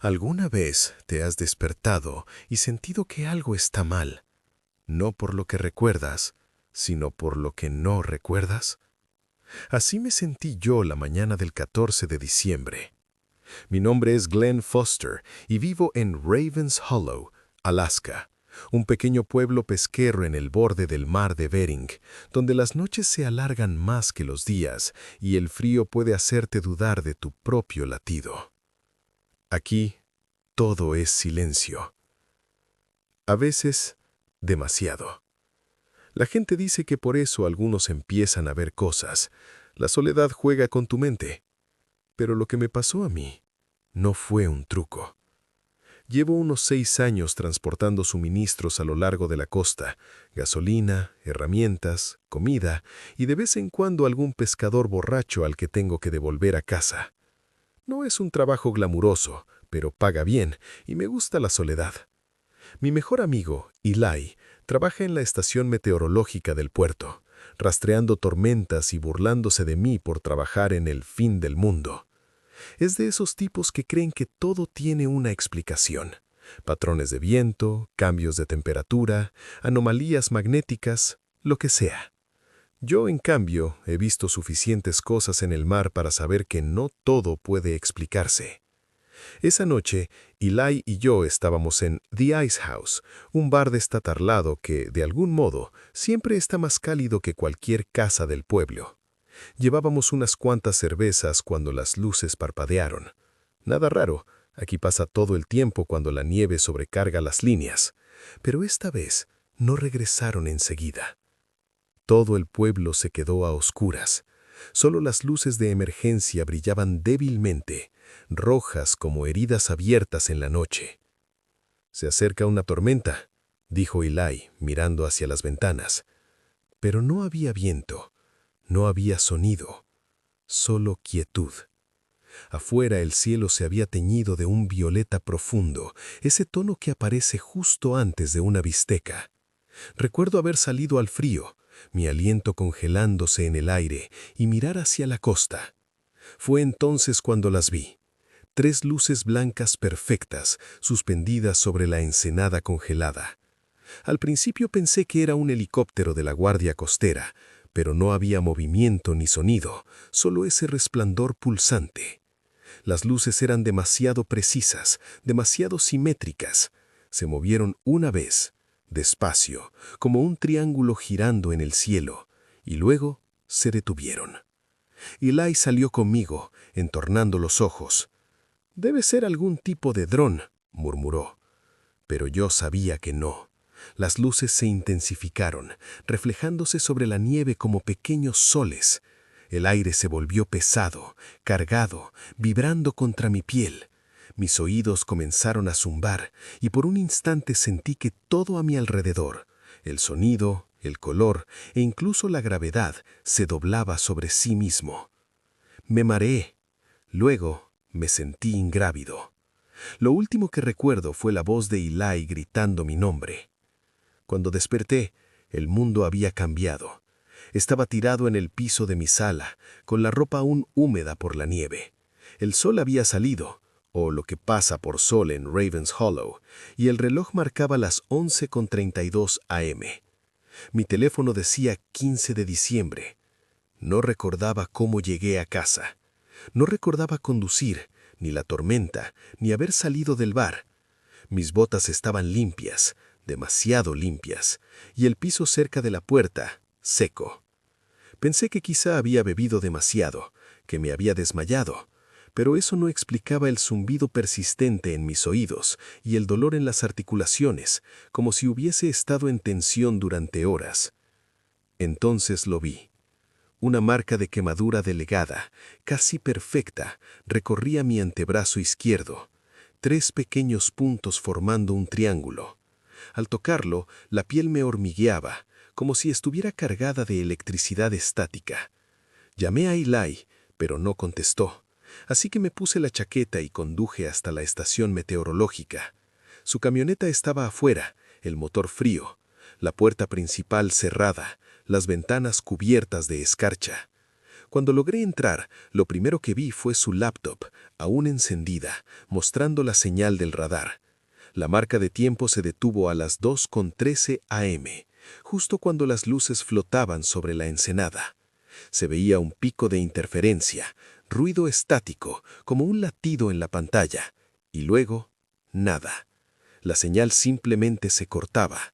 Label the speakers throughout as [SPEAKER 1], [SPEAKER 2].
[SPEAKER 1] ¿Alguna vez te has despertado y sentido que algo está mal, no por lo que recuerdas, sino por lo que no recuerdas? Así me sentí yo la mañana del 14 de diciembre. Mi nombre es Glenn Foster y vivo en Ravens Hollow, Alaska, un pequeño pueblo pesquero en el borde del mar de Bering, donde las noches se alargan más que los días y el frío puede hacerte dudar de tu propio latido. Aquí, todo es silencio. A veces, demasiado. La gente dice que por eso algunos empiezan a ver cosas. La soledad juega con tu mente. Pero lo que me pasó a mí no fue un truco. Llevo unos 6 años transportando suministros a lo largo de la costa, gasolina, herramientas, comida y de vez en cuando algún pescador borracho al que tengo que devolver a casa. No es un trabajo glamuroso, pero paga bien y me gusta la soledad. Mi mejor amigo, Eli, trabaja en la estación meteorológica del puerto, rastreando tormentas y burlándose de mí por trabajar en el fin del mundo. Es de esos tipos que creen que todo tiene una explicación. Patrones de viento, cambios de temperatura, anomalías magnéticas, lo que sea. Yo, en cambio, he visto suficientes cosas en el mar para saber que no todo puede explicarse. Esa noche, Eli y yo estábamos en The Ice House, un bar destatarlado que, de algún modo, siempre está más cálido que cualquier casa del pueblo. Llevábamos unas cuantas cervezas cuando las luces parpadearon. Nada raro, aquí pasa todo el tiempo cuando la nieve sobrecarga las líneas. Pero esta vez no regresaron enseguida. Todo el pueblo se quedó a oscuras. Solo las luces de emergencia brillaban débilmente, rojas como heridas abiertas en la noche. «Se acerca una tormenta», dijo Eli, mirando hacia las ventanas. Pero no había viento, no había sonido, solo quietud. Afuera el cielo se había teñido de un violeta profundo, ese tono que aparece justo antes de una bisteca. Recuerdo haber salido al frío, mi aliento congelándose en el aire, y mirar hacia la costa. Fue entonces cuando las vi. 3 luces blancas perfectas, suspendidas sobre la ensenada congelada. Al principio pensé que era un helicóptero de la Guardia Costera, pero no había movimiento ni sonido, solo ese resplandor pulsante. Las luces eran demasiado precisas, demasiado simétricas. Se movieron una vez, despacio, como un triángulo girando en el cielo, y luego se detuvieron. Eli salió conmigo, entornando los ojos. «Debe ser algún tipo de dron», murmuró. Pero yo sabía que no. Las luces se intensificaron, reflejándose sobre la nieve como pequeños soles. El aire se volvió pesado, cargado, vibrando contra mi piel. Mis oídos comenzaron a zumbar y por un instante sentí que todo a mi alrededor, el sonido, el color e incluso la gravedad, se doblaba sobre sí mismo. Me mareé. Luego me sentí ingrávido. Lo último que recuerdo fue la voz de Eli gritando mi nombre. Cuando desperté, el mundo había cambiado. Estaba tirado en el piso de mi sala, con la ropa aún húmeda por la nieve. El sol había salido, o lo que pasa por sol en Ravens Hollow, y el reloj marcaba las 11:32 am. Mi teléfono decía 15 de diciembre. No recordaba cómo llegué a casa. No recordaba conducir, ni la tormenta, ni haber salido del bar. Mis botas estaban limpias, demasiado limpias, y el piso cerca de la puerta, seco. Pensé que quizá había bebido demasiado, que me había desmayado, pero eso no explicaba el zumbido persistente en mis oídos y el dolor en las articulaciones, como si hubiese estado en tensión durante horas. Entonces lo vi. Una marca de quemadura delegada, casi perfecta, recorría mi antebrazo izquierdo. 3 pequeños puntos formando un triángulo. Al tocarlo, la piel me hormigueaba, como si estuviera cargada de electricidad estática. Llamé a Eli, pero no contestó, así que me puse la chaqueta y conduje hasta la estación meteorológica. Su camioneta estaba afuera, el motor frío, la puerta principal cerrada, las ventanas cubiertas de escarcha. Cuando logré entrar, lo primero que vi fue su laptop, aún encendida, mostrando la señal del radar. La marca de tiempo se detuvo a las 2:13 a.m., justo cuando las luces flotaban sobre la ensenada. Se veía un pico de interferencia, ruido estático, como un latido en la pantalla, y luego, nada. La señal simplemente se cortaba.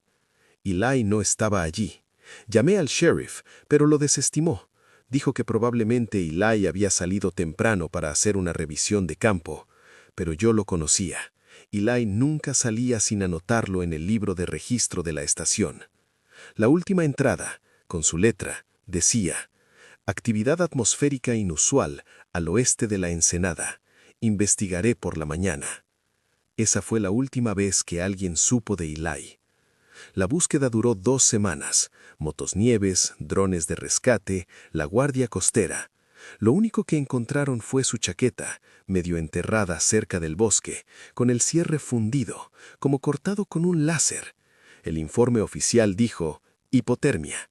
[SPEAKER 1] Eli no estaba allí. Llamé al sheriff, pero lo desestimó. Dijo que probablemente Eli había salido temprano para hacer una revisión de campo, pero yo lo conocía. Eli nunca salía sin anotarlo en el libro de registro de la estación. La última entrada, con su letra, decía: actividad atmosférica inusual al oeste de la ensenada. Investigaré por la mañana. Esa fue la última vez que alguien supo de Eli. La búsqueda duró 2 semanas. Motosnieves, drones de rescate, la guardia costera. Lo único que encontraron fue su chaqueta, medio enterrada cerca del bosque, con el cierre fundido, como cortado con un láser. El informe oficial dijo: hipotermia.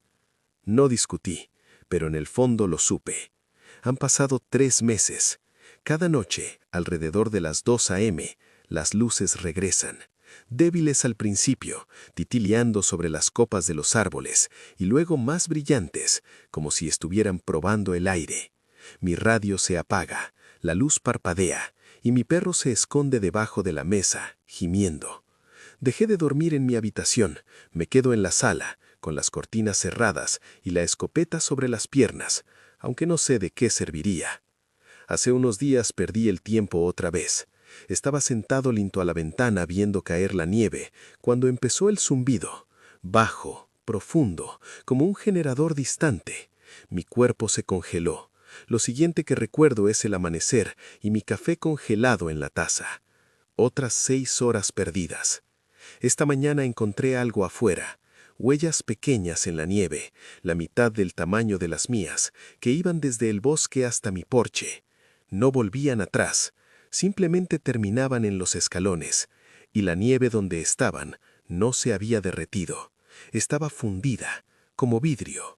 [SPEAKER 1] No discutí, pero en el fondo lo supe. Han pasado 3 meses. Cada noche, alrededor de las 2 a.m., las luces regresan. Débiles al principio, titileando sobre las copas de los árboles, y luego más brillantes, como si estuvieran probando el aire. Mi radio se apaga, la luz parpadea, y mi perro se esconde debajo de la mesa, gimiendo. Dejé de dormir en mi habitación, me quedo en la sala, con las cortinas cerradas y la escopeta sobre las piernas, aunque no sé de qué serviría. Hace unos días perdí el tiempo otra vez. Estaba sentado junto a la ventana viendo caer la nieve, cuando empezó el zumbido, bajo, profundo, como un generador distante. Mi cuerpo se congeló. Lo siguiente que recuerdo es el amanecer y mi café congelado en la taza. Otras 6 horas perdidas. Esta mañana encontré algo afuera, huellas pequeñas en la nieve, la mitad del tamaño de las mías, que iban desde el bosque hasta mi porche. No volvían atrás, simplemente terminaban en los escalones, y la nieve donde estaban no se había derretido, estaba fundida, como vidrio.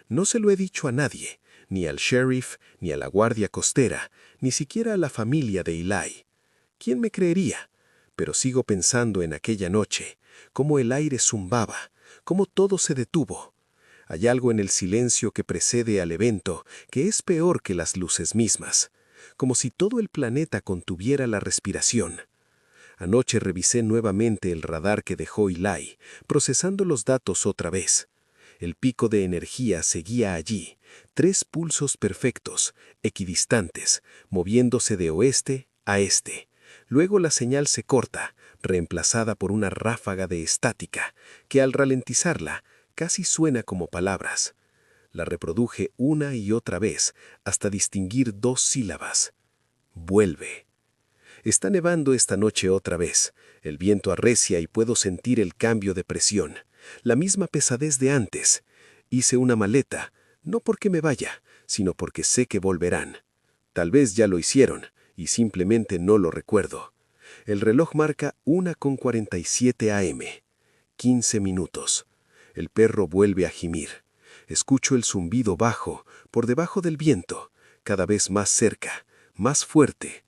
[SPEAKER 1] No se lo he dicho a nadie, ni al sheriff, ni a la guardia costera, ni siquiera a la familia de Eli. ¿Quién me creería? Pero sigo pensando en aquella noche, cómo el aire zumbaba, cómo todo se detuvo. Hay algo en el silencio que precede al evento que es peor que las luces mismas, como si todo el planeta contuviera la respiración. Anoche revisé nuevamente el radar que dejó Eli, procesando los datos otra vez. El pico de energía seguía allí, 3 pulsos perfectos, equidistantes, moviéndose de oeste a este. Luego la señal se corta, reemplazada por una ráfaga de estática, que al ralentizarla casi suena como palabras. La reproduje una y otra vez, hasta distinguir 2 sílabas. Vuelve. Está nevando esta noche otra vez. El viento arrecia y puedo sentir el cambio de presión. La misma pesadez de antes. Hice una maleta, no porque me vaya, sino porque sé que volverán. Tal vez ya lo hicieron, y simplemente no lo recuerdo. El reloj marca 1:47 a.m. 15 minutos. El perro vuelve a gimir. Escucho el zumbido bajo, por debajo del viento, cada vez más cerca, más fuerte.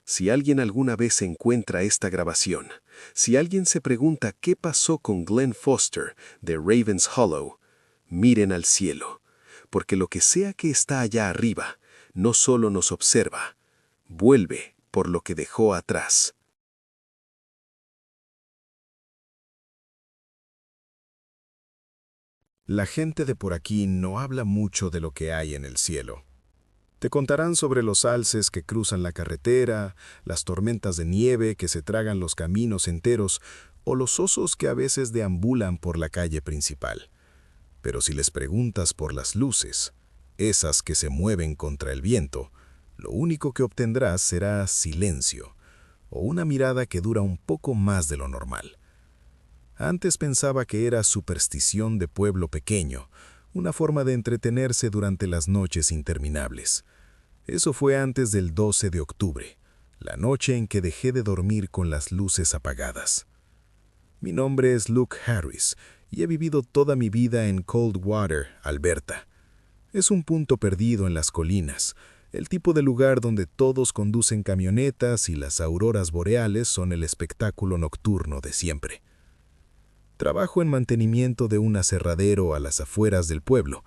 [SPEAKER 1] Si alguien alguna vez encuentra esta grabación, si alguien se pregunta qué pasó con Glenn Foster de Ravens Hollow, miren al cielo, porque lo que sea que está allá arriba, no solo nos observa, vuelve por lo que dejó atrás.
[SPEAKER 2] La gente de por aquí no habla mucho de lo que hay en el cielo. Te contarán sobre los alces que cruzan la carretera, las tormentas de nieve que se tragan los caminos enteros o los osos que a veces deambulan por la calle principal. Pero si les preguntas por las luces, esas que se mueven contra el viento, lo único que obtendrás será silencio o una mirada que dura un poco más de lo normal. Antes pensaba que era superstición de pueblo pequeño, una forma de entretenerse durante las noches interminables. Eso fue antes del 12 de octubre, la noche en que dejé de dormir con las luces apagadas. Mi nombre es Luke Harris y he vivido toda mi vida en Coldwater, Alberta. Es un punto perdido en las colinas, el tipo de lugar donde todos conducen camionetas y las auroras boreales son el espectáculo nocturno de siempre. Trabajo en mantenimiento de un aserradero a las afueras del pueblo.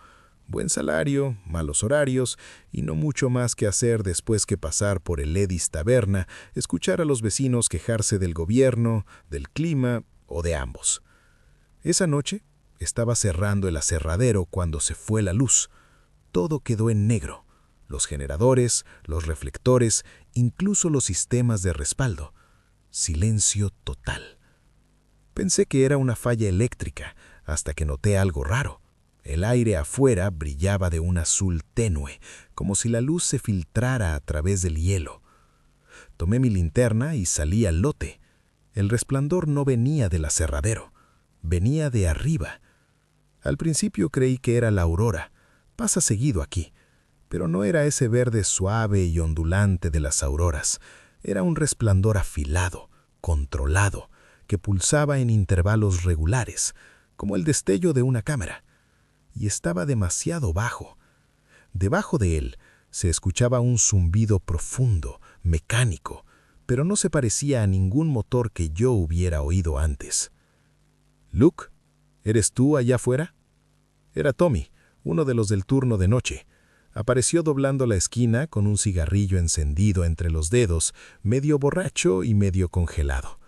[SPEAKER 2] Buen salario, malos horarios y no mucho más que hacer después que pasar por el Edis Taberna, escuchar a los vecinos quejarse del gobierno, del clima o de ambos. Esa noche estaba cerrando el aserradero cuando se fue la luz. Todo quedó en negro. Los generadores, los reflectores, incluso los sistemas de respaldo. Silencio total. Pensé que era una falla eléctrica, hasta que noté algo raro. El aire afuera brillaba de un azul tenue, como si la luz se filtrara a través del hielo. Tomé mi linterna y salí al lote. El resplandor no venía del aserradero, venía de arriba. Al principio creí que era la aurora. Pasa seguido aquí. Pero no era ese verde suave y ondulante de las auroras. Era un resplandor afilado, controlado, que pulsaba en intervalos regulares, como el destello de una cámara. Y estaba demasiado bajo. Debajo de él se escuchaba un zumbido profundo, mecánico, pero no se parecía a ningún motor que yo hubiera oído antes. «Luke, ¿eres tú allá afuera?» Era Tommy, uno de los del turno de noche. Apareció doblando la esquina con un cigarrillo encendido entre los dedos, medio borracho y medio congelado.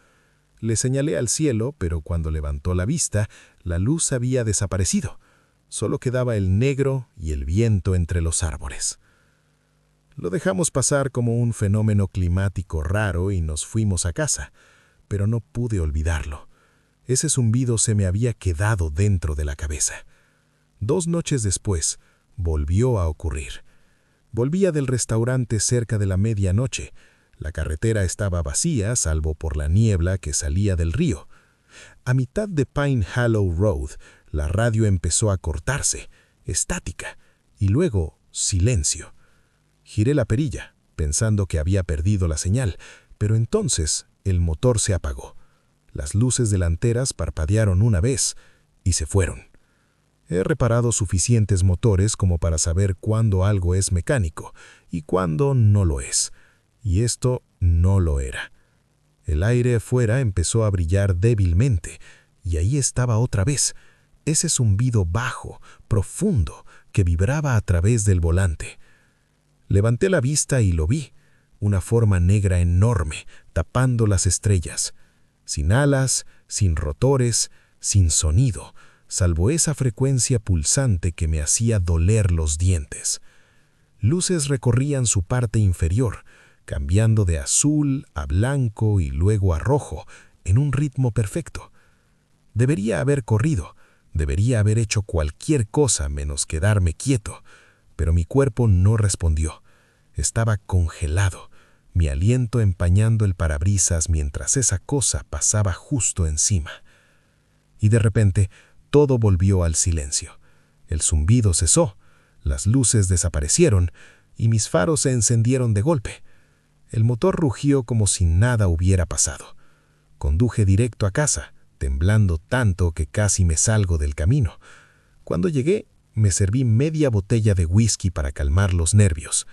[SPEAKER 2] Le señalé al cielo, pero cuando levantó la vista, la luz había desaparecido. Solo quedaba el negro y el viento entre los árboles. Lo dejamos pasar como un fenómeno climático raro y nos fuimos a casa, pero no pude olvidarlo. Ese zumbido se me había quedado dentro de la cabeza. 2 noches después, volvió a ocurrir. Volvía del restaurante cerca de la medianoche. La carretera estaba vacía, salvo por la niebla que salía del río. A mitad de Pine Hollow Road, la radio empezó a cortarse, estática, y luego silencio. Giré la perilla, pensando que había perdido la señal, pero entonces el motor se apagó. Las luces delanteras parpadearon una vez y se fueron. He reparado suficientes motores como para saber cuándo algo es mecánico y cuándo no lo es. Y esto no lo era. El aire afuera empezó a brillar débilmente, y ahí estaba otra vez, ese zumbido bajo, profundo, que vibraba a través del volante. Levanté la vista y lo vi, una forma negra enorme, tapando las estrellas. Sin alas, sin rotores, sin sonido, salvo esa frecuencia pulsante que me hacía doler los dientes. Luces recorrían su parte inferior, cambiando de azul a blanco y luego a rojo, en un ritmo perfecto. Debería haber corrido, debería haber hecho cualquier cosa menos quedarme quieto, pero mi cuerpo no respondió. Estaba congelado, mi aliento empañando el parabrisas mientras esa cosa pasaba justo encima. Y de repente, todo volvió al silencio. El zumbido cesó, las luces desaparecieron y mis faros se encendieron de golpe. El motor rugió como si nada hubiera pasado. Conduje directo a casa, temblando tanto que casi me salgo del camino. Cuando llegué, me serví media botella de whisky para calmar los nervios.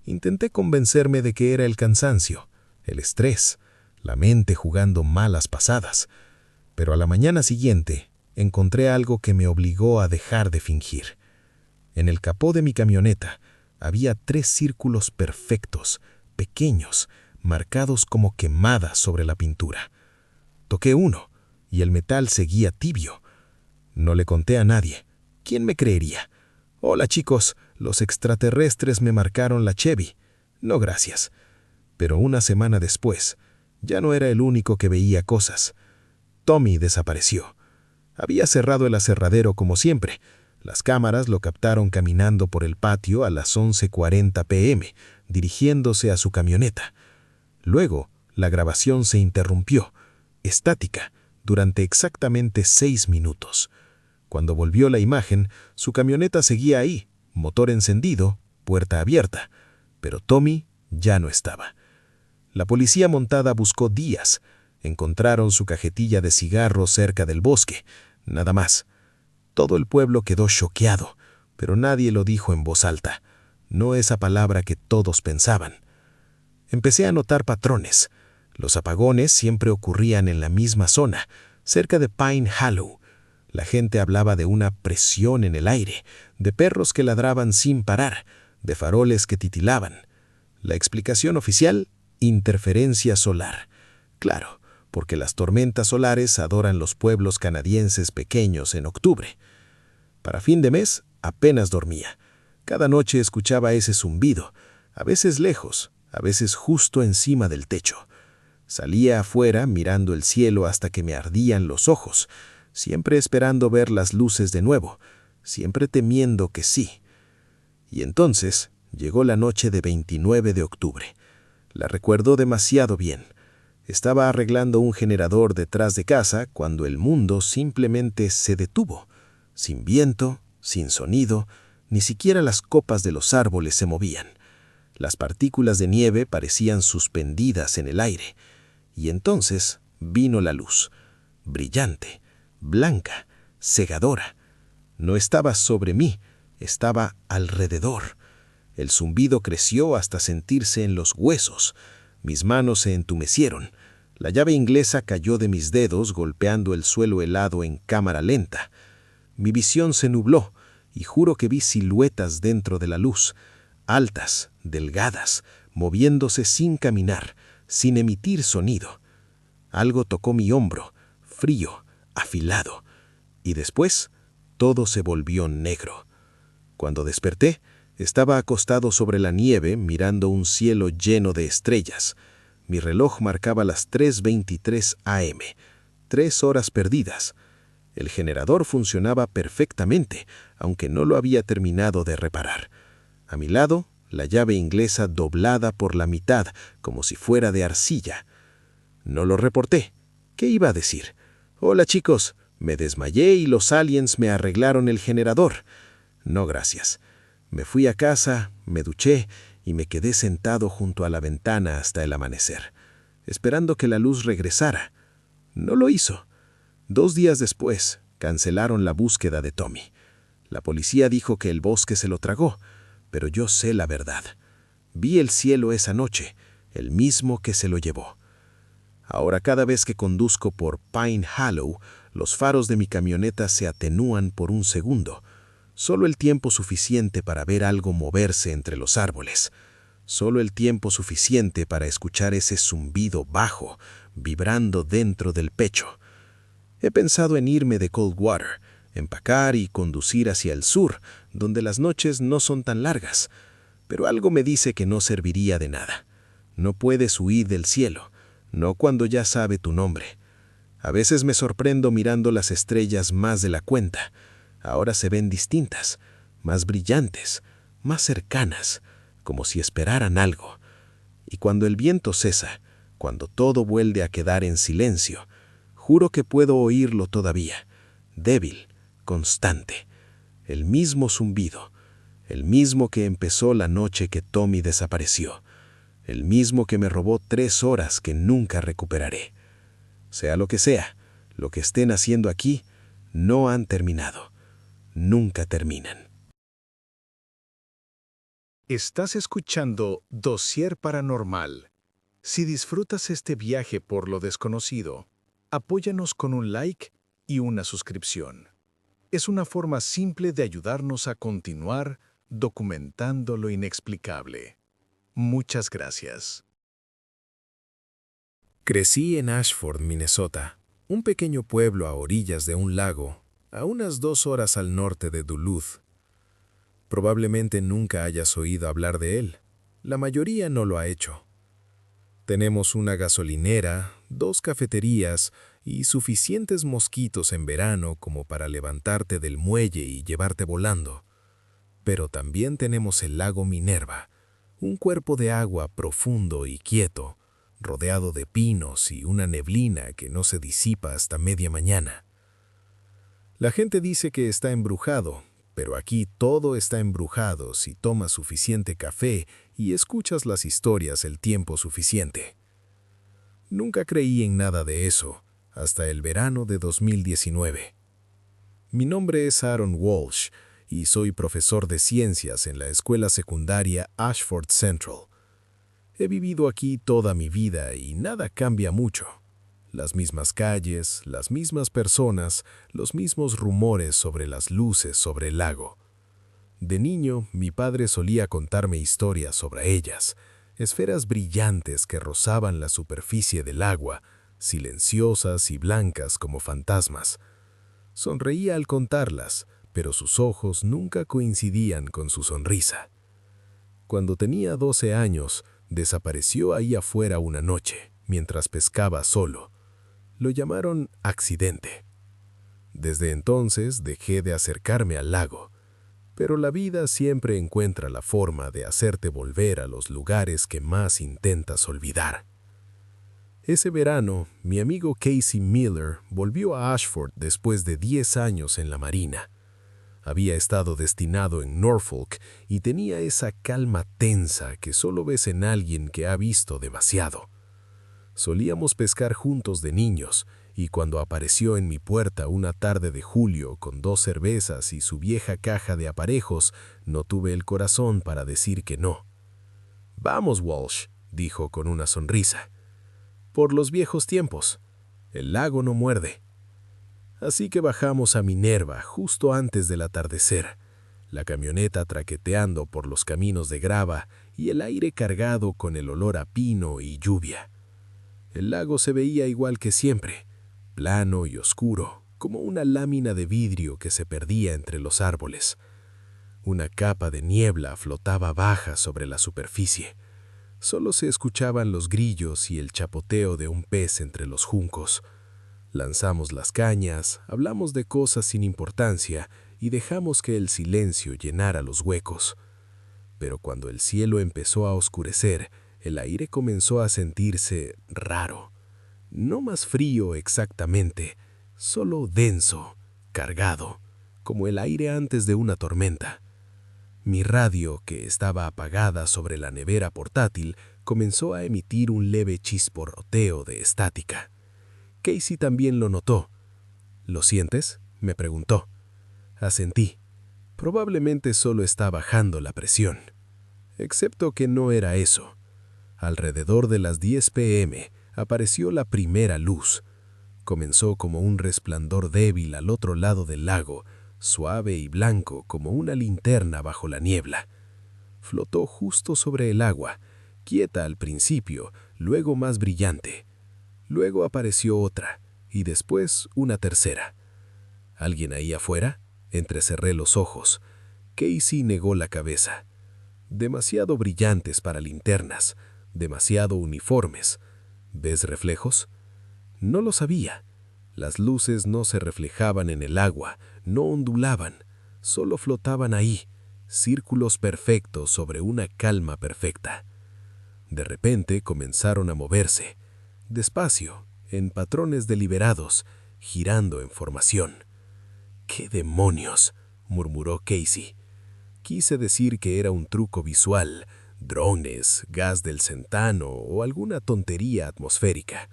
[SPEAKER 2] Intenté convencerme de que era el cansancio, el estrés, la mente jugando malas pasadas. Pero a la mañana siguiente, encontré algo que me obligó a dejar de fingir. En el capó de mi camioneta había 3 círculos perfectos, pequeños, marcados como quemadas sobre la pintura. Toqué uno, y el metal seguía tibio. No le conté a nadie. ¿Quién me creería? «Hola chicos, los extraterrestres me marcaron la Chevy». No, gracias. Pero una semana después, ya no era el único que veía cosas. Tommy desapareció. Había cerrado el aserradero como siempre. Las cámaras lo captaron caminando por el patio a las 11:40 p.m., dirigiéndose a su camioneta. Luego, la grabación se interrumpió, estática, durante exactamente 6 minutos. Cuando volvió la imagen, su camioneta seguía ahí, motor encendido, puerta abierta, pero Tommy ya no estaba. La policía montada buscó días. Encontraron su cajetilla de cigarros cerca del bosque, nada más. Todo el pueblo quedó choqueado.
[SPEAKER 1] pero nadie lo dijo en voz alta, no esa palabra que todos pensaban. Empecé a notar patrones. Los apagones siempre ocurrían en la misma zona, cerca de Pine Hollow. La gente hablaba de una presión en el aire, de perros que ladraban sin parar, de faroles que titilaban. La explicación oficial: interferencia solar. Claro, porque las tormentas solares adoran los pueblos canadienses pequeños en octubre. Para fin de mes, apenas dormía. Cada noche escuchaba ese zumbido, a veces lejos, a veces justo encima del techo. Salía afuera mirando el cielo hasta que me ardían los ojos, siempre esperando ver las luces de nuevo, siempre temiendo que sí. Y entonces llegó la noche de 29 de octubre. La recuerdo demasiado bien. Estaba arreglando un generador detrás de casa cuando el mundo simplemente se detuvo. Sin viento, sin sonido, ni siquiera las copas de los árboles se movían. Las partículas de nieve parecían suspendidas en el aire. Y entonces vino la luz, brillante, blanca, cegadora. No estaba sobre mí, estaba alrededor. El zumbido creció hasta sentirse en los huesos. Mis manos se entumecieron. La llave inglesa cayó de mis dedos golpeando el suelo helado en cámara lenta. Mi visión se nubló y juro que vi siluetas dentro de la luz, altas, delgadas, moviéndose sin caminar, sin emitir sonido. Algo tocó mi hombro, frío, afilado, y después todo se volvió negro. Cuando desperté, estaba acostado sobre la nieve mirando un cielo lleno de estrellas. Mi reloj marcaba las 3:23 a.m., 3 horas perdidas. El generador funcionaba perfectamente, aunque no lo había terminado de reparar. A mi lado, la llave inglesa doblada por la mitad, como si fuera de arcilla. No lo reporté. ¿Qué iba a decir? Hola chicos, me desmayé y los aliens me arreglaron el generador. No, gracias. Me fui a casa, me duché y me quedé sentado junto a la ventana hasta el amanecer, esperando que la luz regresara. No lo hizo. 2 días después, cancelaron la búsqueda de Tommy. La policía dijo que el bosque se lo tragó, pero yo sé la verdad. Vi el cielo esa noche, el mismo que se lo llevó. Ahora cada vez que conduzco por Pine Hollow, los faros de mi camioneta se atenúan por un segundo. Solo el tiempo suficiente para ver algo moverse entre los árboles. Solo el tiempo suficiente para escuchar ese zumbido bajo, vibrando dentro del pecho. He pensado en irme de Coldwater, empacar y conducir hacia el sur, donde las noches no son tan largas. Pero algo me dice que no serviría de nada. No puedes huir del cielo, no cuando ya sabe tu nombre. A veces me sorprendo mirando las estrellas más de la cuenta. Ahora se ven distintas, más brillantes, más cercanas, como si esperaran algo. Y cuando el viento cesa, cuando todo vuelve a quedar en silencio, juro que puedo oírlo todavía, débil, constante, el mismo zumbido, el mismo que empezó la noche que Tommy desapareció, el mismo que me robó 3 horas que nunca recuperaré. Sea lo que estén haciendo aquí, no han terminado. Nunca terminan.
[SPEAKER 2] Estás escuchando Dossier Paranormal. Si disfrutas este viaje por lo desconocido, apóyanos con un like y una suscripción. Es una forma simple de ayudarnos a continuar documentando lo inexplicable. Muchas gracias.
[SPEAKER 1] Crecí en Ashford, Minnesota, un pequeño pueblo a orillas de un lago, a unas 2 horas al norte de Duluth. Probablemente nunca hayas oído hablar de él. La mayoría no lo ha hecho. Tenemos una gasolinera, 2 cafeterías y suficientes mosquitos en verano como para levantarte del muelle y llevarte volando. Pero también tenemos el lago Minerva, un cuerpo de agua profundo y quieto, rodeado de pinos y una neblina que no se disipa hasta media mañana. La gente dice que está embrujado, pero aquí todo está embrujado si tomas suficiente café y escuchas las historias el tiempo suficiente. Nunca creí en nada de eso, hasta el verano de 2019. Mi nombre es Aaron Walsh,
[SPEAKER 2] y soy profesor de ciencias en la escuela secundaria Ashford Central. He vivido aquí toda mi vida y nada cambia mucho. Las mismas calles, las mismas personas, los mismos rumores sobre las luces sobre el lago. De niño, mi padre solía contarme historias sobre ellas, esferas brillantes que rozaban la superficie del agua, silenciosas y blancas como fantasmas. Sonreía al contarlas, pero sus ojos nunca coincidían con su sonrisa. Cuando tenía 12 años, desapareció ahí afuera una noche, mientras pescaba solo. Lo llamaron accidente. Desde entonces dejé de acercarme al lago, pero la vida siempre encuentra la forma de hacerte volver a los lugares que más intentas olvidar. Ese verano, mi amigo Casey Miller volvió a Ashford después de 10 años en la Marina. Había estado destinado en Norfolk y tenía esa calma tensa que solo ves en alguien que ha visto demasiado. Solíamos pescar juntos de niños, y cuando apareció en mi puerta una tarde de julio con 2 cervezas y su vieja caja de aparejos, no tuve el corazón para decir que no. «Vamos, Walsh», dijo con una sonrisa. «Por los viejos tiempos. El lago no muerde». Así que bajamos a Minerva justo antes del atardecer, la camioneta traqueteando por los caminos de grava y el aire cargado con el olor a pino y lluvia. El lago se veía igual que siempre, plano y oscuro, como una lámina de vidrio que se perdía entre los árboles. Una capa de niebla flotaba baja sobre la superficie. Solo se escuchaban los grillos y el chapoteo de un pez entre los juncos. Lanzamos las cañas, hablamos de cosas sin importancia y dejamos que el silencio llenara los huecos. Pero cuando el cielo empezó a oscurecer, el aire comenzó a sentirse raro. No más frío exactamente, solo denso, cargado, como el aire antes de una tormenta. Mi radio, que estaba apagada sobre la nevera portátil, comenzó a emitir un leve chisporroteo de estática. Casey también lo notó. «¿Lo sientes?», me preguntó. Asentí. Probablemente solo está bajando la presión. Excepto que no era eso. Alrededor de las 10 p.m. apareció la primera luz. Comenzó como un resplandor débil al otro lado del lago, suave y blanco como una linterna bajo la niebla. Flotó justo sobre el agua, quieta al principio, luego más brillante. Luego apareció otra, y después una tercera. ¿Alguien ahí afuera? Entrecerré los ojos. Casey negó la cabeza. Demasiado brillantes para linternas, demasiado uniformes. ¿Ves reflejos? No lo sabía. Las luces no se reflejaban en el agua, no ondulaban, solo flotaban ahí, círculos perfectos sobre una calma perfecta. De repente comenzaron a moverse, despacio, en patrones deliberados, girando en formación. «¿Qué demonios?», murmuró Casey. Quise decir que era un truco visual, drones, gas del centano o alguna tontería atmosférica.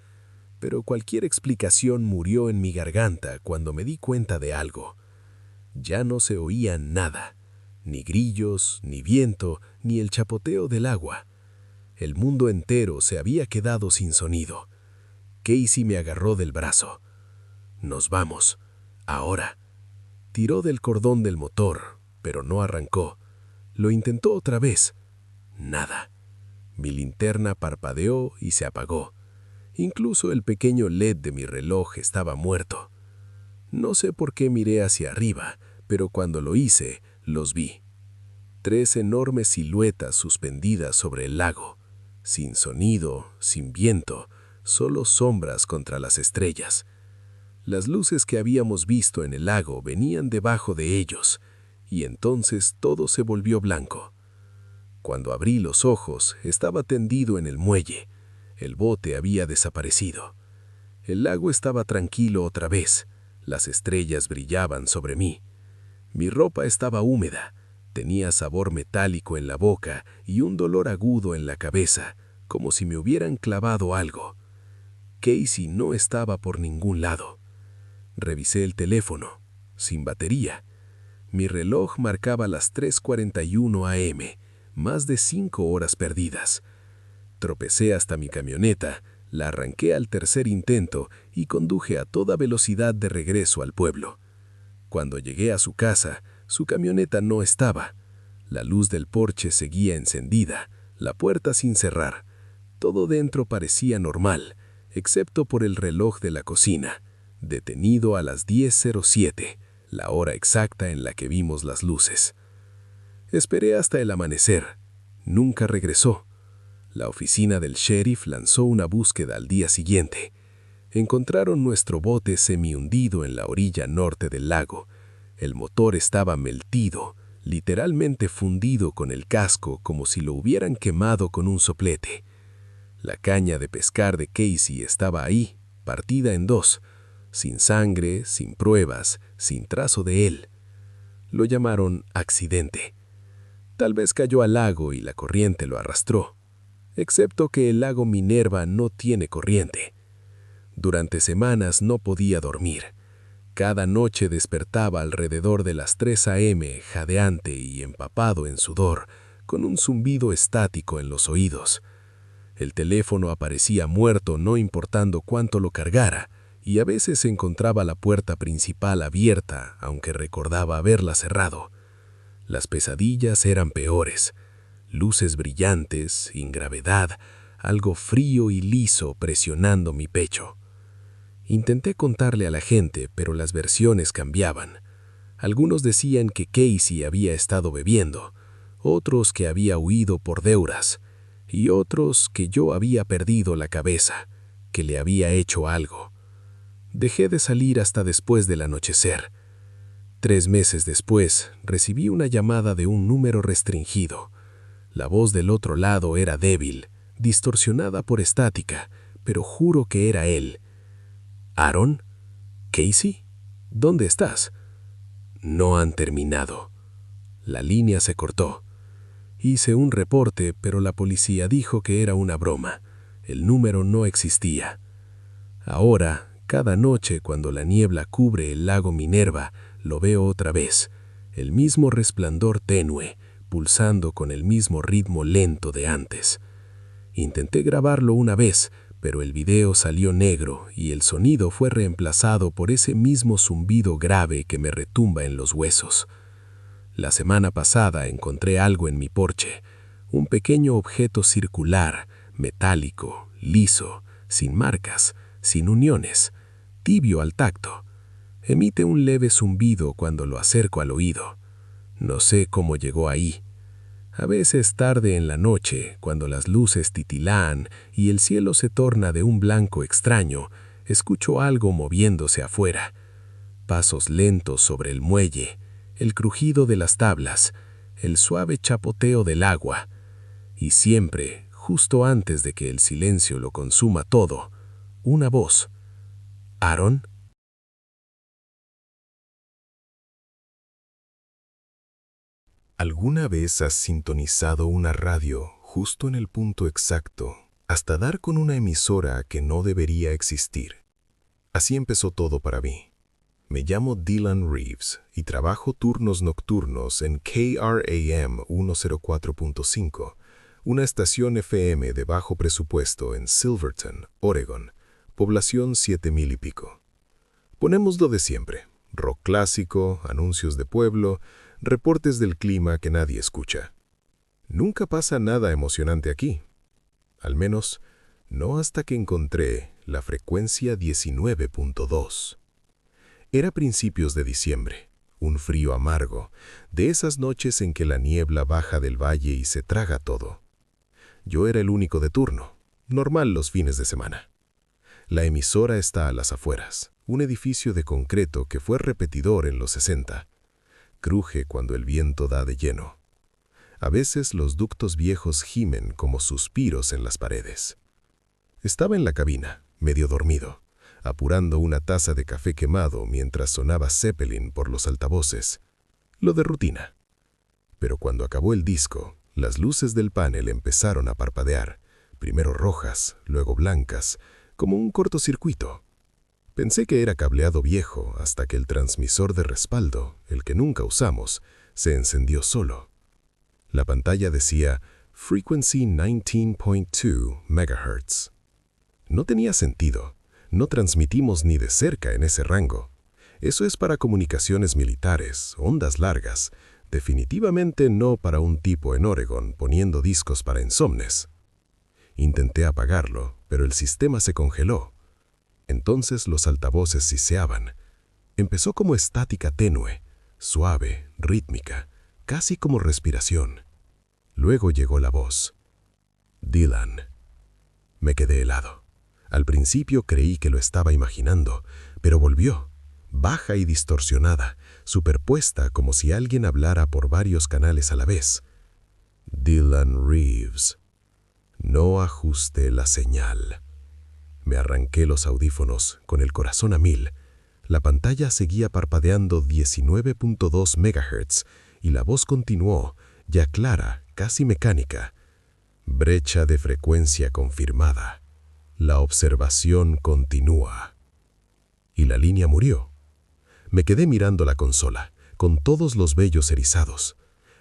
[SPEAKER 2] Pero cualquier explicación murió en mi garganta cuando me di cuenta de algo. Ya no se oía nada, ni grillos, ni viento, ni el chapoteo del agua. El mundo entero se había quedado sin sonido. Casey me agarró del brazo. «Nos vamos, ahora». Tiró del cordón del motor, pero no arrancó. Lo intentó otra vez. Nada. Mi linterna parpadeó y se apagó. Incluso el pequeño LED de mi reloj estaba muerto. No sé por qué miré hacia arriba, pero cuando lo hice, los vi. 3 enormes siluetas suspendidas sobre el lago, sin sonido, sin viento, solo sombras contra las estrellas. Las luces que habíamos visto en el lago venían debajo de ellos, y entonces todo se volvió blanco. Cuando abrí los ojos, estaba tendido en el muelle. El bote había desaparecido. El lago estaba tranquilo otra vez. Las estrellas brillaban sobre mí. Mi ropa estaba húmeda. Tenía sabor metálico en la boca y un dolor agudo en la cabeza, como si me hubieran clavado algo. Casey no estaba por ningún lado. Revisé el teléfono, sin batería.
[SPEAKER 1] Mi reloj marcaba las 3:41 a.m., más de 5 horas perdidas. Tropecé hasta mi camioneta, la arranqué al tercer intento y conduje a toda velocidad de regreso al pueblo. Cuando llegué a su casa, su camioneta no estaba. La luz del porche seguía encendida, la puerta sin cerrar. Todo dentro parecía normal, excepto por el reloj de la cocina, detenido a las 10:07, la hora exacta en la que vimos las luces. Esperé hasta el amanecer. Nunca regresó. La oficina del sheriff lanzó una búsqueda al día siguiente. Encontraron nuestro bote semi-hundido en la orilla norte del lago. El motor estaba meltido, literalmente fundido con el casco como si lo hubieran quemado con un soplete. La caña de pescar de Casey estaba ahí, partida en dos, sin sangre, sin pruebas, sin trazo de él. Lo llamaron accidente. Tal vez cayó al lago y la corriente lo arrastró, excepto que el lago Minerva no tiene corriente. Durante semanas no podía dormir. Cada noche despertaba alrededor de las 3 a.m., jadeante y empapado en sudor, con un zumbido estático en los oídos. El teléfono aparecía muerto no importando cuánto lo cargara, y a veces encontraba la puerta principal abierta, aunque recordaba haberla cerrado. Las pesadillas eran peores. Luces brillantes, ingravedad, algo frío y liso presionando mi pecho. Intenté contarle a la gente, pero las versiones cambiaban. Algunos decían que Casey había estado bebiendo, otros que había huido por deudas, y otros que yo había perdido la cabeza, que le había hecho algo. Dejé de salir hasta después del anochecer. 3 meses después, recibí una llamada de un número restringido. La voz del otro lado era débil, distorsionada por estática, pero juro que era él. ¿Aaron? ¿Casey? ¿Dónde estás? No han terminado. La línea se cortó. Hice un reporte, pero la policía dijo que era una broma. El número no existía. Ahora, cada noche cuando la niebla cubre el lago Minerva, lo veo otra vez. El mismo resplandor tenue, pulsando con el mismo ritmo lento de antes. Intenté grabarlo una vez, pero el video salió negro y el sonido fue reemplazado por ese mismo zumbido grave que me retumba en los huesos. La semana pasada encontré algo en mi porche, un pequeño objeto circular, metálico, liso, sin marcas, sin uniones, tibio al tacto. Emite un leve zumbido cuando lo acerco al oído. No sé cómo llegó ahí. A veces tarde en la noche, cuando las luces titilan y el cielo se torna de un blanco extraño, escucho algo moviéndose afuera. Pasos lentos sobre el muelle, el crujido de las tablas, el suave chapoteo del agua. Y siempre, justo antes de que el silencio lo consuma todo, una voz. ¿Aaron?
[SPEAKER 2] ¿Alguna vez has sintonizado una radio justo en el punto exacto, hasta dar con una emisora que no debería existir? Así empezó todo para mí. Me llamo Dylan Reeves y trabajo turnos nocturnos en KRAM 104.5, una estación FM de bajo presupuesto en Silverton, Oregon, población 7,000 y pico. Ponemos lo de siempre: rock clásico, anuncios de pueblo, reportes del clima que nadie escucha. Nunca pasa nada emocionante aquí. Al menos, no hasta que encontré la frecuencia 19.2. Era principios de diciembre, un frío amargo, de esas noches en que la niebla baja del valle y se traga todo. Yo era el único de turno, normal los fines de semana. La emisora está a las afueras, un edificio de concreto que fue repetidor en los 60. Cruje cuando el viento da de lleno. A veces los ductos viejos gimen como suspiros en las paredes. Estaba en la cabina, medio dormido, apurando una taza de café quemado mientras sonaba Zeppelin por los altavoces. Lo de rutina. Pero cuando acabó el disco, las luces del panel empezaron a parpadear, primero rojas, luego blancas, como un cortocircuito.
[SPEAKER 1] Pensé que era cableado viejo hasta que el transmisor de respaldo, el que nunca usamos, se encendió solo. La pantalla decía Frequency 19.2 MHz. No tenía sentido. No transmitimos ni de cerca en ese rango. Eso es para comunicaciones militares, ondas largas. Definitivamente no para un tipo en Oregon poniendo discos para insomnes. Intenté apagarlo, pero el sistema se congeló. Entonces los altavoces siseaban. Empezó como estática tenue, suave, rítmica, casi como respiración. Luego llegó la voz. Dylan. Me quedé helado. Al principio creí que lo estaba imaginando, pero volvió, baja y distorsionada, superpuesta como si alguien hablara por varios canales a la vez. Dylan Reeves. No ajusté la señal. Me arranqué los audífonos, con el corazón a 1000. La pantalla seguía parpadeando 19.2 MHz y la voz continuó, ya clara, casi mecánica. Brecha de frecuencia confirmada. La observación continúa. Y la línea murió. Me quedé mirando la consola, con todos los vellos erizados.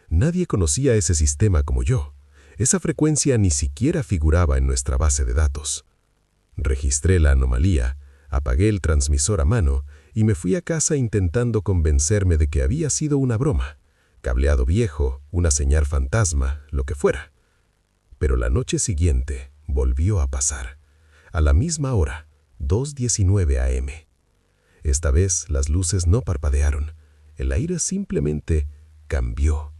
[SPEAKER 1] Nadie conocía ese sistema como yo. Esa frecuencia ni siquiera figuraba en nuestra base de datos. Registré la anomalía, apagué el transmisor a mano y me fui a casa intentando convencerme de que había sido una broma, cableado viejo, una señal fantasma, lo que fuera. Pero la noche siguiente volvió a pasar, a la misma hora, 2:19 AM. Esta vez las luces no parpadearon, el aire simplemente cambió.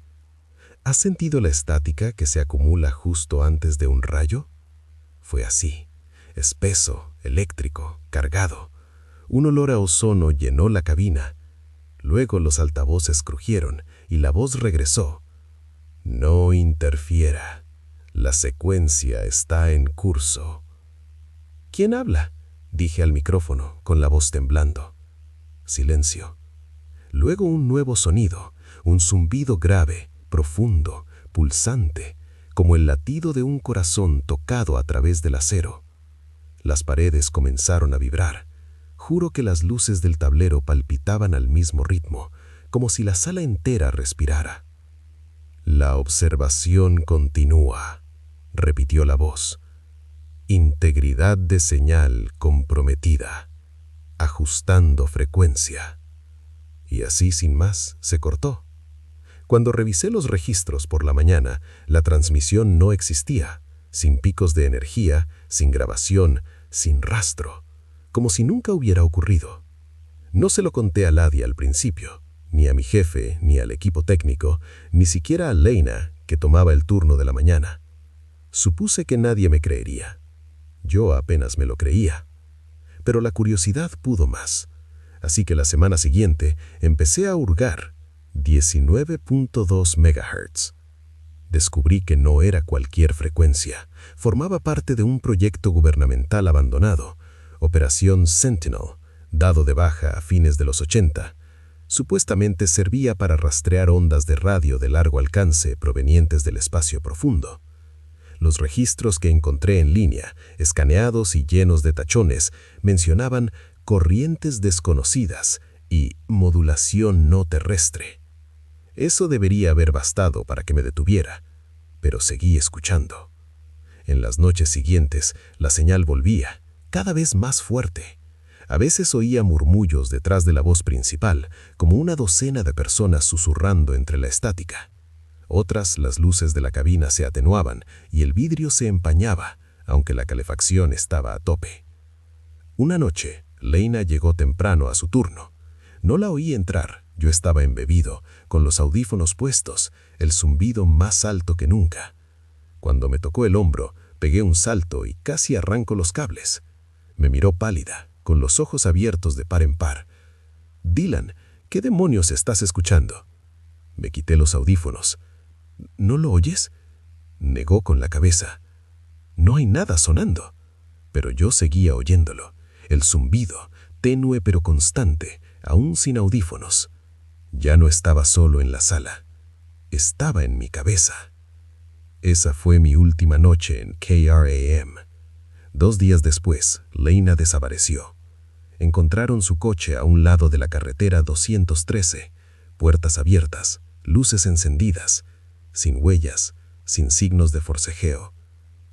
[SPEAKER 1] ¿Has sentido la estática que se acumula justo antes de un rayo? Fue así, espeso, eléctrico, cargado. Un olor a ozono llenó la cabina. Luego los altavoces crujieron y la voz regresó. No interfiera. La secuencia está en curso. ¿Quién habla?, dije al micrófono, con la voz temblando. Silencio. Luego un nuevo sonido, un zumbido grave, profundo, pulsante, como el latido de un corazón tocado a través del acero. Las paredes comenzaron a vibrar. Juro que las luces del tablero palpitaban al mismo ritmo, como si la sala entera respirara. La observación continúa, repitió la voz. Integridad de señal comprometida, ajustando frecuencia. Y así sin más se cortó. Cuando revisé los registros por la mañana, la transmisión no existía, sin picos de energía, sin grabación, sin rastro, como si nunca hubiera ocurrido. No se lo conté a Ladia al principio, ni a mi jefe, ni al equipo técnico, ni siquiera a Lena, que tomaba el turno de la mañana. Supuse que nadie me creería. Yo apenas me lo creía. Pero la curiosidad pudo más. Así que la semana siguiente empecé a hurgar 19.2 MHz. Descubrí que no era cualquier frecuencia. Formaba parte de un proyecto gubernamental abandonado, Operación Sentinel, dado de baja a fines de los 80. Supuestamente servía para rastrear ondas de radio de largo alcance provenientes del espacio profundo. Los registros que encontré en línea, escaneados y llenos de tachones, mencionaban corrientes desconocidas y modulación no terrestre. Eso debería haber bastado para que me detuviera, pero seguí escuchando. En las noches siguientes, la señal volvía, cada vez más fuerte. A veces oía murmullos detrás de la voz principal, como una docena de personas susurrando entre la estática. Otras, las luces de la cabina se atenuaban y el vidrio se empañaba, aunque la calefacción estaba a tope. Una noche, Lena llegó temprano a su turno. No la oí entrar. Yo estaba embebido, con los audífonos puestos, el zumbido más alto que nunca. Cuando me tocó el hombro, pegué un salto y casi arranco los cables. Me miró pálida, con los ojos abiertos de par en par. «Dylan, ¿qué demonios estás escuchando?» Me quité los audífonos. «¿No lo oyes?», negó con la cabeza. «No hay nada sonando». Pero yo seguía oyéndolo. El zumbido, tenue pero constante, aún sin audífonos. Ya no estaba solo en la sala. Estaba en mi cabeza. Esa fue mi última noche en KRAM. 2 días después, Lena desapareció. encontraron su coche a un lado de la carretera 213, puertas abiertas, luces encendidas, sin huellas, sin signos de forcejeo.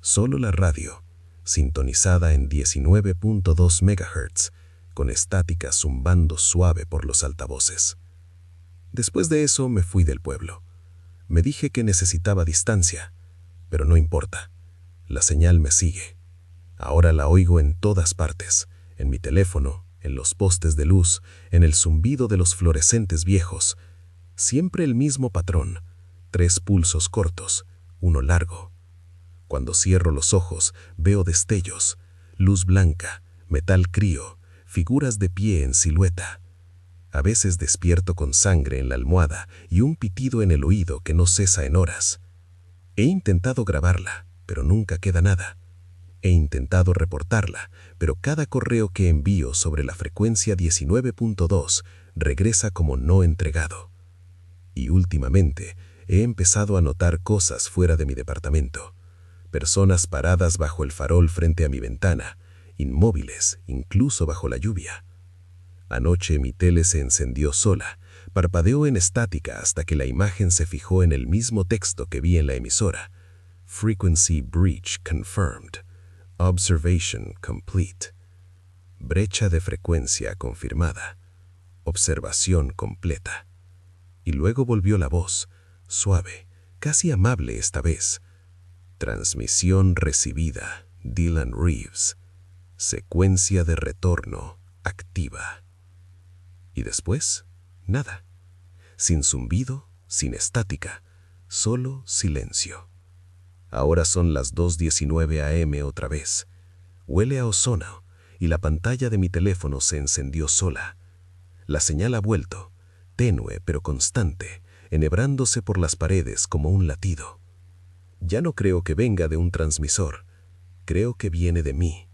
[SPEAKER 1] Solo la radio, sintonizada en 19.2 MHz, con estática zumbando suave por los altavoces. Después de eso me fui del pueblo. Me dije que necesitaba distancia, pero no importa. La señal me sigue. Ahora la oigo en todas partes, en mi teléfono, en los postes de luz, en el zumbido de los fluorescentes viejos. Siempre el mismo patrón, 3 pulsos cortos, uno largo. Cuando cierro los ojos, veo destellos, luz blanca, metal crío, figuras de pie en silueta. A veces despierto con sangre en la almohada y un pitido en el oído que no cesa en horas. He intentado grabarla, pero nunca queda nada. He intentado reportarla, pero cada correo que envío sobre la frecuencia 19.2 regresa como no entregado. Y últimamente he empezado a notar cosas fuera de mi departamento. Personas paradas bajo el farol frente a mi ventana, inmóviles, incluso bajo la lluvia. Anoche mi tele se encendió sola, parpadeó en estática hasta que la imagen se fijó en el mismo texto que vi en la emisora. Frequency breach confirmed. Observation complete. Brecha de frecuencia confirmada. Observación completa. Y luego volvió la voz, suave, casi amable esta vez. Transmisión recibida, Dylan Reeves. Secuencia de retorno activa. Y después, nada. Sin zumbido, sin estática, solo silencio. Ahora son las 2:19 AM otra vez. Huele a ozono y la pantalla de mi teléfono se encendió sola. La señal ha vuelto, tenue pero constante, enhebrándose por las paredes como un latido. Ya no creo que venga de un transmisor, creo que viene de mí.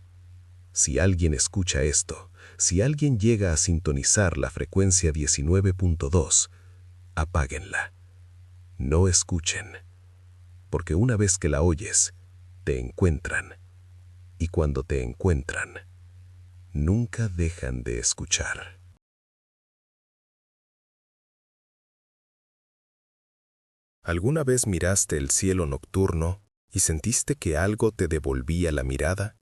[SPEAKER 1] Si alguien escucha esto, si alguien llega a sintonizar la frecuencia 19.2, apáguenla. No escuchen, porque una vez que la oyes, te encuentran. Y cuando te encuentran, nunca dejan de escuchar. ¿Alguna vez miraste el cielo nocturno y sentiste que algo te devolvía la mirada?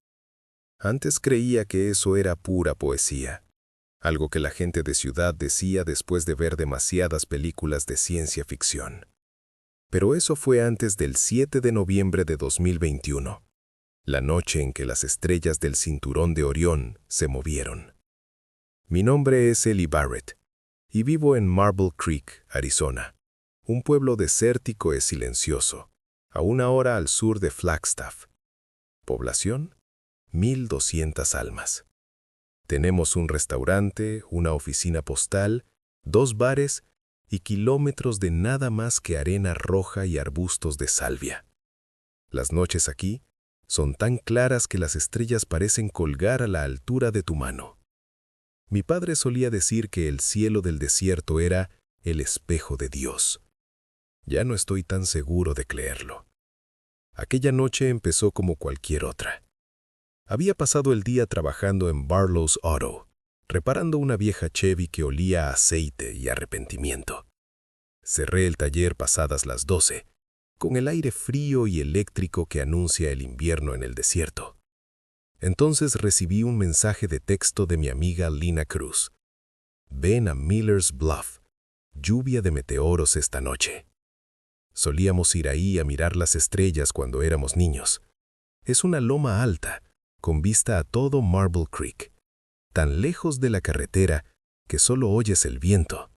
[SPEAKER 1] Antes creía que eso era pura poesía, algo que la gente de ciudad decía después de ver demasiadas películas de ciencia ficción. Pero eso fue antes del 7 de noviembre de 2021, la noche en que las estrellas del cinturón de Orión se movieron. Mi nombre es Eli Barrett y vivo en Marble Creek, Arizona, un pueblo desértico y silencioso, a 1 hora al sur de Flagstaff. Población: 1,200 almas. Tenemos un restaurante, una oficina postal, 2 bares y kilómetros de nada más que arena roja y arbustos de salvia. Las noches aquí son tan claras que las estrellas parecen colgar a la altura de tu mano. Mi padre solía decir que el cielo del desierto era el espejo de Dios. Ya no estoy tan seguro de creerlo. Aquella noche empezó como cualquier otra. Había pasado el día trabajando en Barlow's Auto, reparando una vieja Chevy que olía a aceite y arrepentimiento. Cerré el taller pasadas las 12, con el aire frío y eléctrico que anuncia el invierno en el desierto. Entonces recibí un mensaje de texto de mi amiga Lina Cruz. Ven a Miller's Bluff, lluvia de meteoros esta noche. Solíamos ir ahí a mirar las estrellas cuando éramos niños. Es una loma alta, con vista a todo Marble Creek, tan lejos de la carretera que solo oyes el viento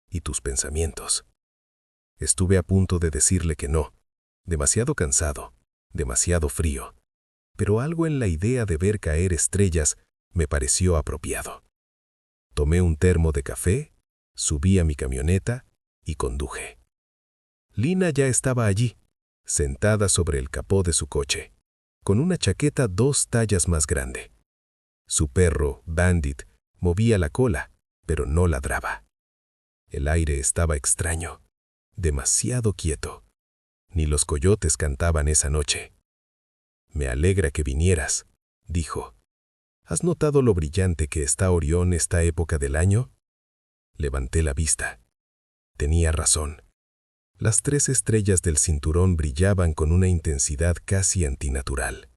[SPEAKER 1] y tus pensamientos. Estuve a punto de decirle que no, demasiado cansado, demasiado frío, pero algo en la idea de ver caer estrellas me pareció apropiado. Tomé un termo de café, subí a mi camioneta y conduje. Lina ya estaba allí, sentada sobre el capó de su coche, con una chaqueta 2 tallas más grande. Su perro, Bandit, movía la cola, pero no ladraba. El aire estaba extraño, demasiado quieto. Ni los coyotes cantaban esa noche. Me alegra que vinieras, dijo. ¿Has notado lo brillante que está Orión esta época del año? Levanté la vista. Tenía razón. Las 3 estrellas del cinturón brillaban con una intensidad casi antinatural.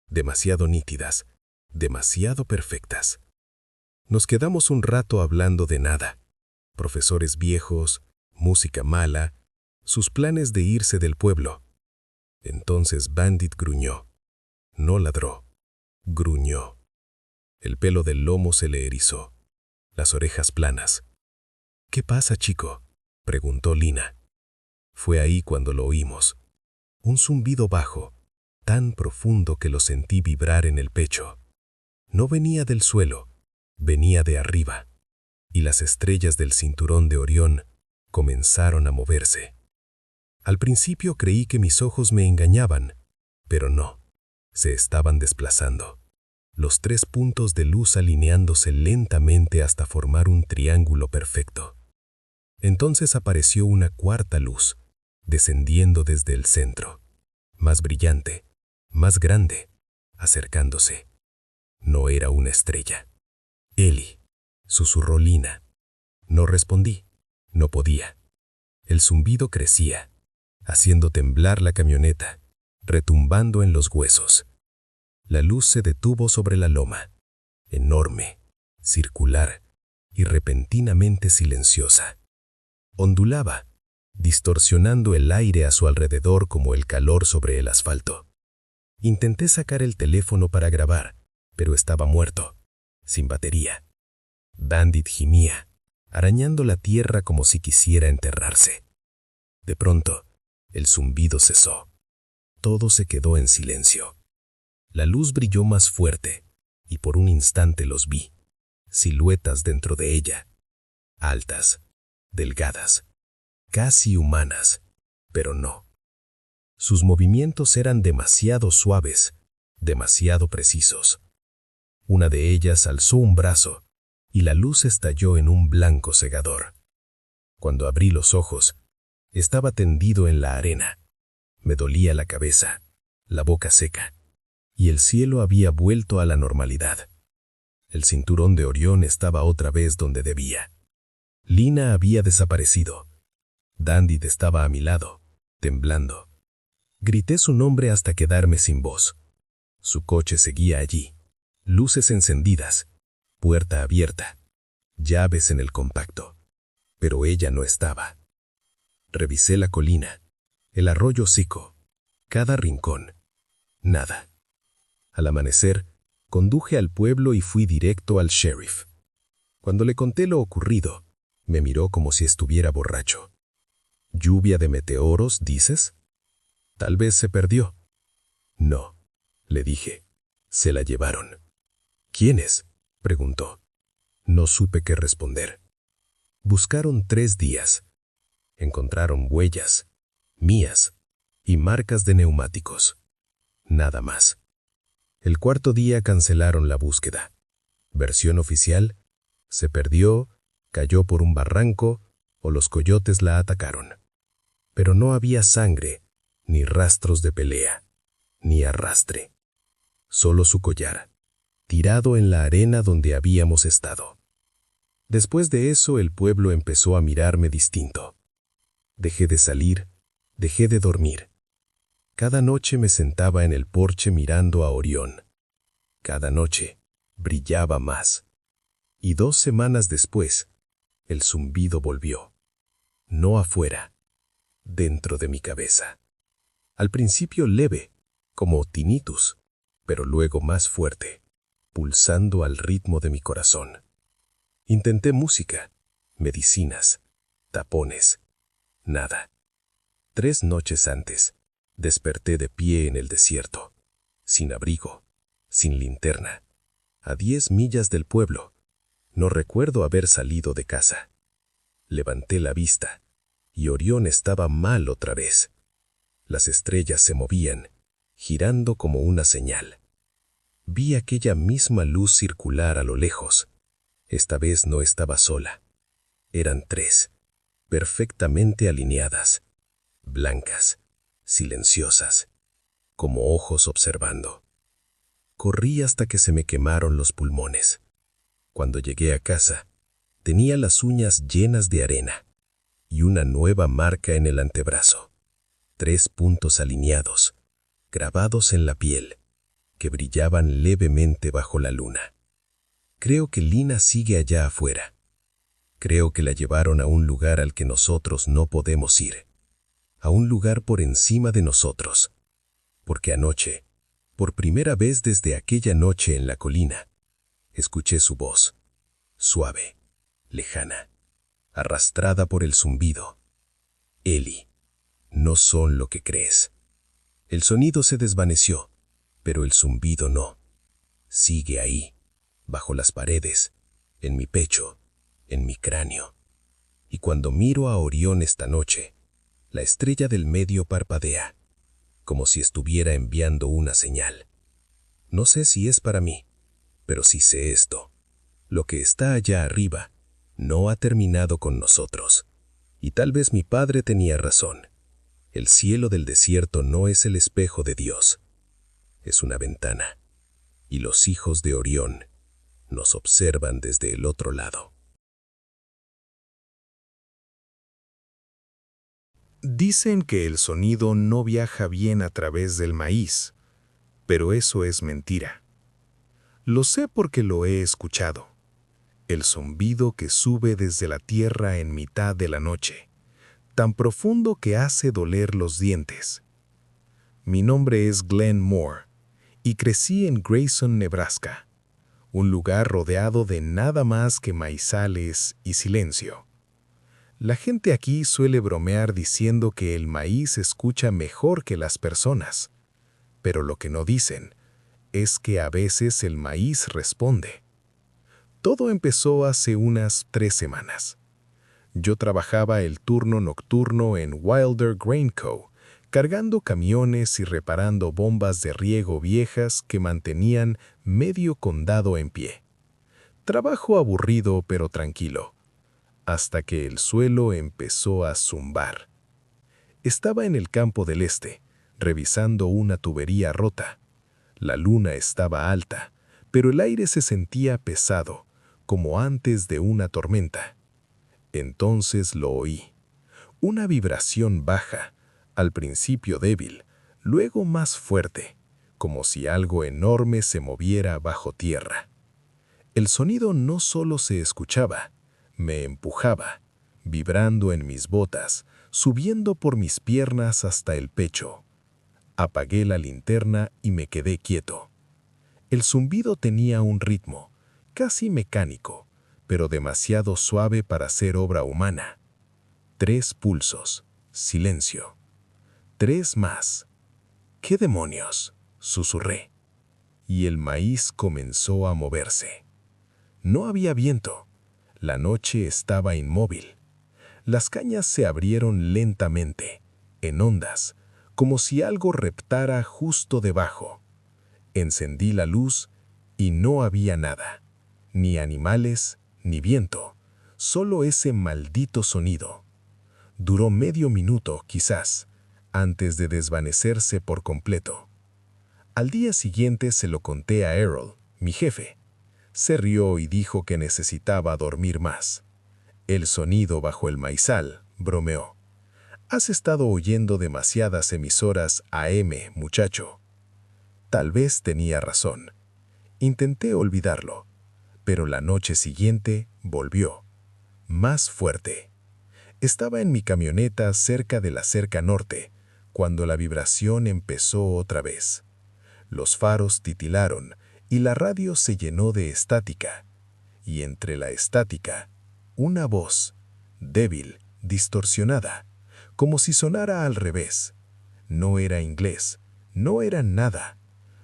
[SPEAKER 1] Demasiado nítidas, demasiado perfectas. Nos quedamos un rato hablando de nada. Profesores viejos, música mala, sus planes de irse del pueblo. Entonces Bandit gruñó. No ladró, gruñó. El pelo del lomo se le erizó, las orejas planas. «¿Qué pasa, chico?», preguntó Lina. Fue ahí cuando lo oímos. Un zumbido bajo, tan profundo que lo sentí vibrar en el pecho. No venía del suelo, venía de arriba, y las estrellas del cinturón de Orión comenzaron a moverse. Al principio creí que mis ojos me engañaban, pero no, se estaban desplazando. Los 3 puntos de luz alineándose lentamente hasta formar un triángulo perfecto. Entonces apareció una 4ª luz, descendiendo desde el centro, más brillante, más grande, acercándose. No era una estrella. «Eli», susurró Lina. No respondí, no podía. El zumbido crecía, haciendo temblar la camioneta, retumbando en los huesos. La luz se detuvo sobre la loma, enorme, circular y repentinamente silenciosa. Ondulaba, distorsionando el aire a su alrededor como el calor sobre el asfalto. Intenté sacar el teléfono para grabar, pero estaba muerto, sin batería. Bandit gimía, arañando la tierra como si quisiera enterrarse. De pronto, el zumbido cesó. Todo se quedó en silencio. La luz brilló más fuerte, y por un instante los vi, siluetas dentro de ella, altas, delgadas, casi humanas, pero no. Sus movimientos eran demasiado suaves, demasiado precisos. Una de ellas alzó un brazo, y la luz estalló en un blanco cegador. Cuando abrí los ojos, estaba tendido en la arena. Me dolía la cabeza, la boca seca, y el cielo había vuelto a la normalidad. El cinturón de Orión estaba otra vez donde debía. Lina había desaparecido. Bandit estaba a mi lado, temblando. Grité su nombre hasta quedarme sin voz. Su coche seguía allí, luces encendidas, puerta abierta, llaves en el compacto. Pero ella no estaba. Revisé la colina, el arroyo seco, cada rincón. Nada. Al amanecer, conduje al pueblo y fui directo al sheriff. Cuando le conté lo ocurrido, me miró como si estuviera borracho. «¿Lluvia de meteoros, dices? Tal vez se perdió». «No», le dije, «se la llevaron». «¿Quiénes?», preguntó. No supe qué responder. Buscaron 3 días. Encontraron huellas, mías, y marcas de neumáticos. Nada más. El 4.º día cancelaron la búsqueda. Versión oficial: se perdió, cayó por un barranco o los coyotes la atacaron. Pero no había sangre, ni rastros de pelea, ni arrastre. Solo su collar, tirado en la arena donde habíamos estado. Después de eso el pueblo empezó a mirarme distinto. Dejé de salir, dejé de dormir. Cada noche me sentaba en el porche mirando a Orión. Cada noche brillaba más. Y 2 semanas después, el zumbido volvió. No afuera, dentro de mi cabeza. Al principio leve, como tinnitus, pero luego más fuerte, pulsando al ritmo de mi corazón. Intenté música, medicinas, tapones. Nada. 3 noches antes, desperté de pie en el desierto, sin abrigo, sin linterna, a 10 millas del pueblo. No recuerdo haber salido de casa. Levanté la vista, y Orión estaba mal otra vez. Las estrellas se movían, girando como una señal. Vi aquella misma luz circular a lo lejos. Esta vez no estaba sola. Eran 3, perfectamente alineadas, blancas, silenciosas, como ojos observando. Corrí hasta que se me quemaron los pulmones. Cuando llegué a casa, tenía las uñas llenas de arena y una nueva marca en el antebrazo. 3 puntos alineados, grabados en la piel, que brillaban levemente bajo la luna. Creo que Lina sigue allá afuera. Creo que la llevaron a un lugar al que nosotros no podemos ir. A un lugar por encima de nosotros. Porque anoche, por primera vez desde aquella noche en la colina, escuché su voz, suave, lejana, arrastrada por el zumbido. Eli, no son lo que crees. El sonido se desvaneció, pero el zumbido no. Sigue ahí, bajo las paredes, en mi pecho, en mi cráneo. Y cuando miro a Orión esta noche, la estrella del medio parpadea, como si estuviera enviando una señal. No sé si es para mí, pero sí sé esto. Lo que está allá arriba no ha terminado con nosotros. Y tal vez mi padre tenía razón. El cielo del desierto no es el espejo de Dios. Es una ventana. Y los hijos de Orión nos observan desde el otro lado.
[SPEAKER 2] Dicen que el sonido no viaja bien a través del maíz, pero eso es mentira. Lo sé porque lo he escuchado. El zumbido que sube desde la tierra en mitad de la noche, tan profundo que hace doler los dientes. Mi nombre es Glenn Moore y crecí en Grayson, Nebraska, un lugar rodeado de nada más que maizales y silencio. La gente aquí suele bromear diciendo que el maíz escucha mejor que las personas, pero lo que no dicen es que a veces el maíz responde. Todo empezó hace unas 3 semanas. Yo trabajaba el turno nocturno en Wilder Grain Co., cargando camiones y reparando bombas de riego viejas que mantenían medio condado en pie. Trabajo aburrido pero tranquilo, hasta que el suelo empezó a zumbar. Estaba en el campo del este, revisando una tubería rota. La luna estaba alta, pero el aire se sentía pesado, como antes de una tormenta. Entonces lo oí. Una vibración baja, al principio débil, luego más fuerte, como si algo enorme se moviera bajo tierra. El sonido no solo se escuchaba, me empujaba, vibrando en mis botas, subiendo por mis piernas hasta el pecho. Apagué la linterna y me quedé quieto. El zumbido tenía un ritmo, casi mecánico, pero demasiado suave para ser obra humana. 3 pulsos, silencio. 3 más. ¿Qué demonios?, susurré. Y el maíz comenzó a moverse. No había viento. La noche estaba inmóvil. Las cañas se abrieron lentamente, en ondas, como si algo reptara justo debajo. Encendí la luz y no había nada. Ni animales, ni viento. Solo ese maldito sonido. Duró medio minuto, quizás, antes de desvanecerse por completo. Al día siguiente se lo conté a Errol, mi jefe. Se rió y dijo que necesitaba dormir más. El sonido bajo el maizal, bromeó. Has estado oyendo demasiadas emisoras AM, muchacho. Tal vez tenía razón. Intenté olvidarlo, pero la noche siguiente volvió, más fuerte. Estaba en mi camioneta cerca de la cerca norte, cuando la vibración empezó otra vez. Los faros titilaron y la radio se llenó de estática. Y entre la estática, una voz, débil, distorsionada, como si sonara al revés. No era inglés, no era nada,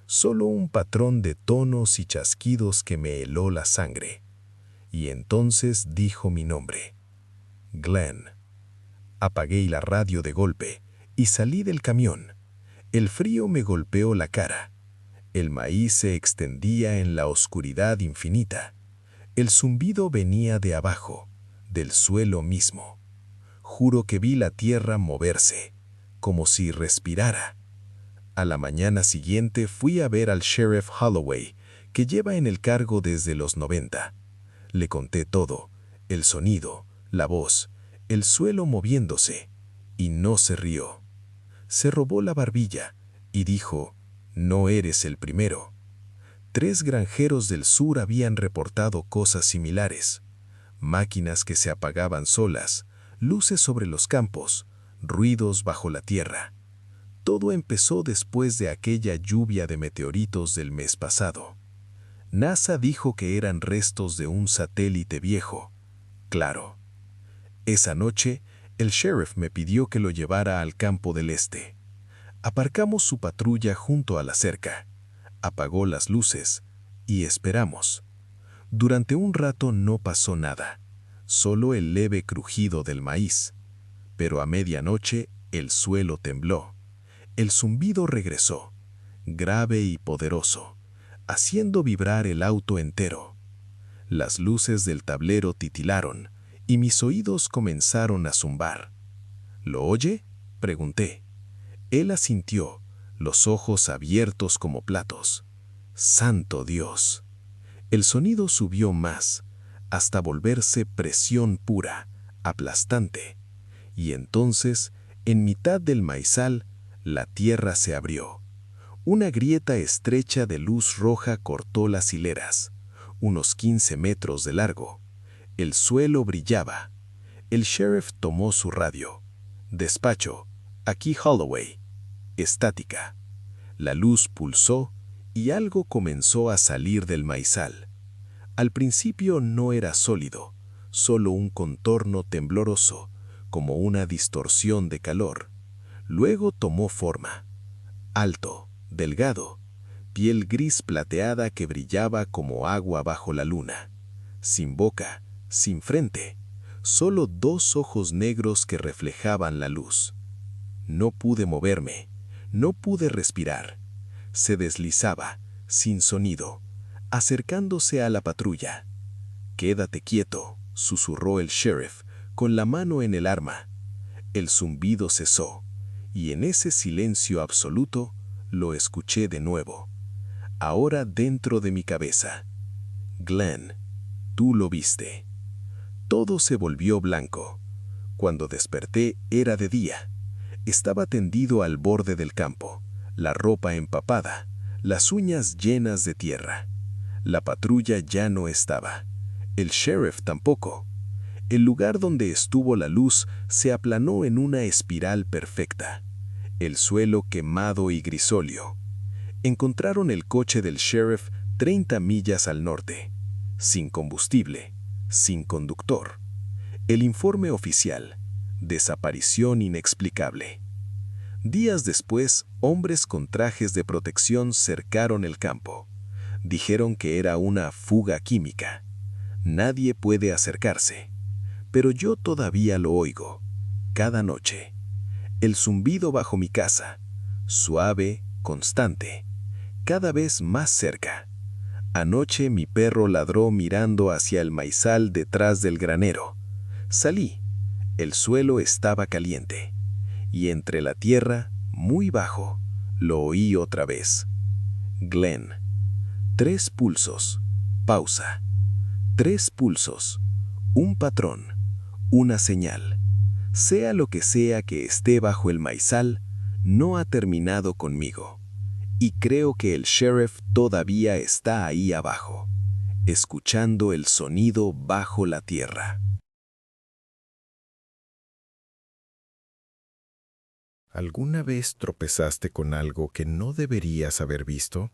[SPEAKER 2] solo un patrón de tonos y chasquidos que me heló la sangre. Y entonces dijo mi nombre. Glenn. Apagué la radio de golpe y salí del camión. El frío me golpeó la cara. El maíz se extendía en la oscuridad infinita. El zumbido venía de abajo, del suelo mismo. Juro que vi la tierra moverse, como si respirara. A la mañana siguiente fui a ver al Sheriff Holloway, que lleva en el cargo desde los 90. Le conté todo, el sonido, la voz, el suelo moviéndose, y no se rió. Se robó la barbilla y dijo, «No eres el primero». 3 granjeros del sur habían reportado cosas similares. Máquinas que se apagaban solas, luces sobre los campos, ruidos bajo la tierra. Todo empezó después de aquella lluvia de meteoritos del mes pasado. NASA dijo que eran restos de un satélite viejo. Claro. Esa noche, el sheriff me pidió que lo llevara al campo del este. Aparcamos su patrulla junto a la cerca. Apagó las luces y esperamos. Durante un rato no pasó nada, solo el leve crujido del maíz. Pero a medianoche el suelo tembló. El zumbido regresó, grave y poderoso, haciendo vibrar el auto entero. Las luces del tablero titilaron y mis oídos comenzaron a zumbar. ¿Lo oye?, pregunté. Él asintió, los ojos abiertos como platos. ¡Santo Dios! El sonido subió más, hasta volverse presión pura, aplastante. Y entonces, en mitad del maizal, la tierra se abrió. Una grieta estrecha de luz roja cortó las hileras, unos 15 metros de largo. El suelo brillaba. El sheriff tomó su radio. «Despacho, aquí Holloway». Estática. La luz pulsó y algo comenzó a salir del maizal. Al principio no era sólido, solo un contorno tembloroso, como una distorsión de calor. Luego tomó forma. Alto, delgado, piel gris plateada que brillaba como agua bajo la luna. Sin boca, sin frente, solo 2 ojos negros que reflejaban la luz. No pude moverme, no pude respirar. Se deslizaba, sin sonido, acercándose a la patrulla. «Quédate quieto», susurró el sheriff, con la mano en el arma. El zumbido cesó, y en ese silencio absoluto lo escuché de nuevo. Ahora dentro de mi cabeza. «Glenn, tú lo viste». Todo se volvió blanco. Cuando desperté era de día. Estaba tendido al borde del campo, la ropa empapada, las uñas llenas de tierra. La patrulla ya no estaba. El sheriff tampoco. El lugar donde estuvo la luz se aplanó en una espiral perfecta. El suelo quemado y grisóleo. Encontraron el coche del sheriff 30 millas al norte. Sin combustible, sin conductor. El informe oficial: desaparición inexplicable. Días después, hombres con trajes de protección cercaron el campo. Dijeron que era una fuga química. Nadie puede acercarse. Pero yo todavía lo oigo, cada noche. El zumbido bajo mi casa, suave, constante, cada vez más cerca. Anoche mi perro ladró mirando hacia el maizal detrás del granero. Salí. El suelo estaba caliente. Y entre la tierra, muy bajo, lo oí otra vez. Glenn. 3 pulsos. Pausa. 3 pulsos. Un patrón. Una señal. Sea lo que sea que esté bajo el maizal, no ha terminado conmigo. Y creo que el sheriff todavía está ahí abajo, escuchando el sonido bajo la tierra.
[SPEAKER 1] ¿Alguna vez tropezaste con algo que no deberías haber visto?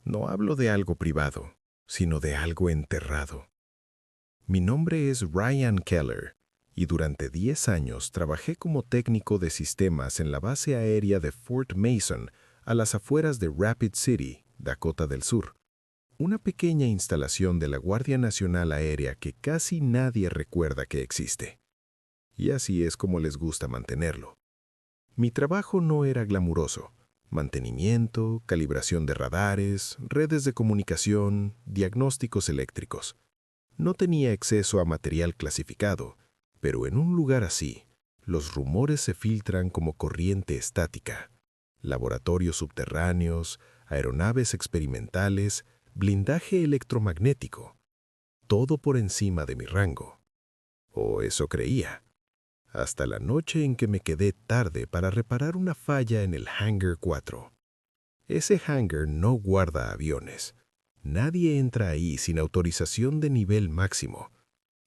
[SPEAKER 1] No hablo de algo privado, sino de algo enterrado. Mi nombre es Ryan Keller, y durante 10 años trabajé como técnico de sistemas en la base aérea de Fort Mason, a las afueras de Rapid City, Dakota del Sur. Una pequeña instalación de la Guardia Nacional Aérea que casi nadie recuerda que existe. Y así es como les gusta mantenerlo. Mi trabajo no era glamuroso. Mantenimiento, calibración de radares, redes de comunicación, diagnósticos eléctricos. No tenía acceso a material clasificado, pero en un lugar así, los rumores se filtran como corriente estática. laboratorios subterráneos, aeronaves experimentales, blindaje electromagnético. Todo por encima de mi rango. O eso creía. Hasta la noche en que me quedé tarde para reparar una falla en el Hangar 4. Ese hangar no guarda aviones. Nadie entra ahí sin autorización de nivel máximo.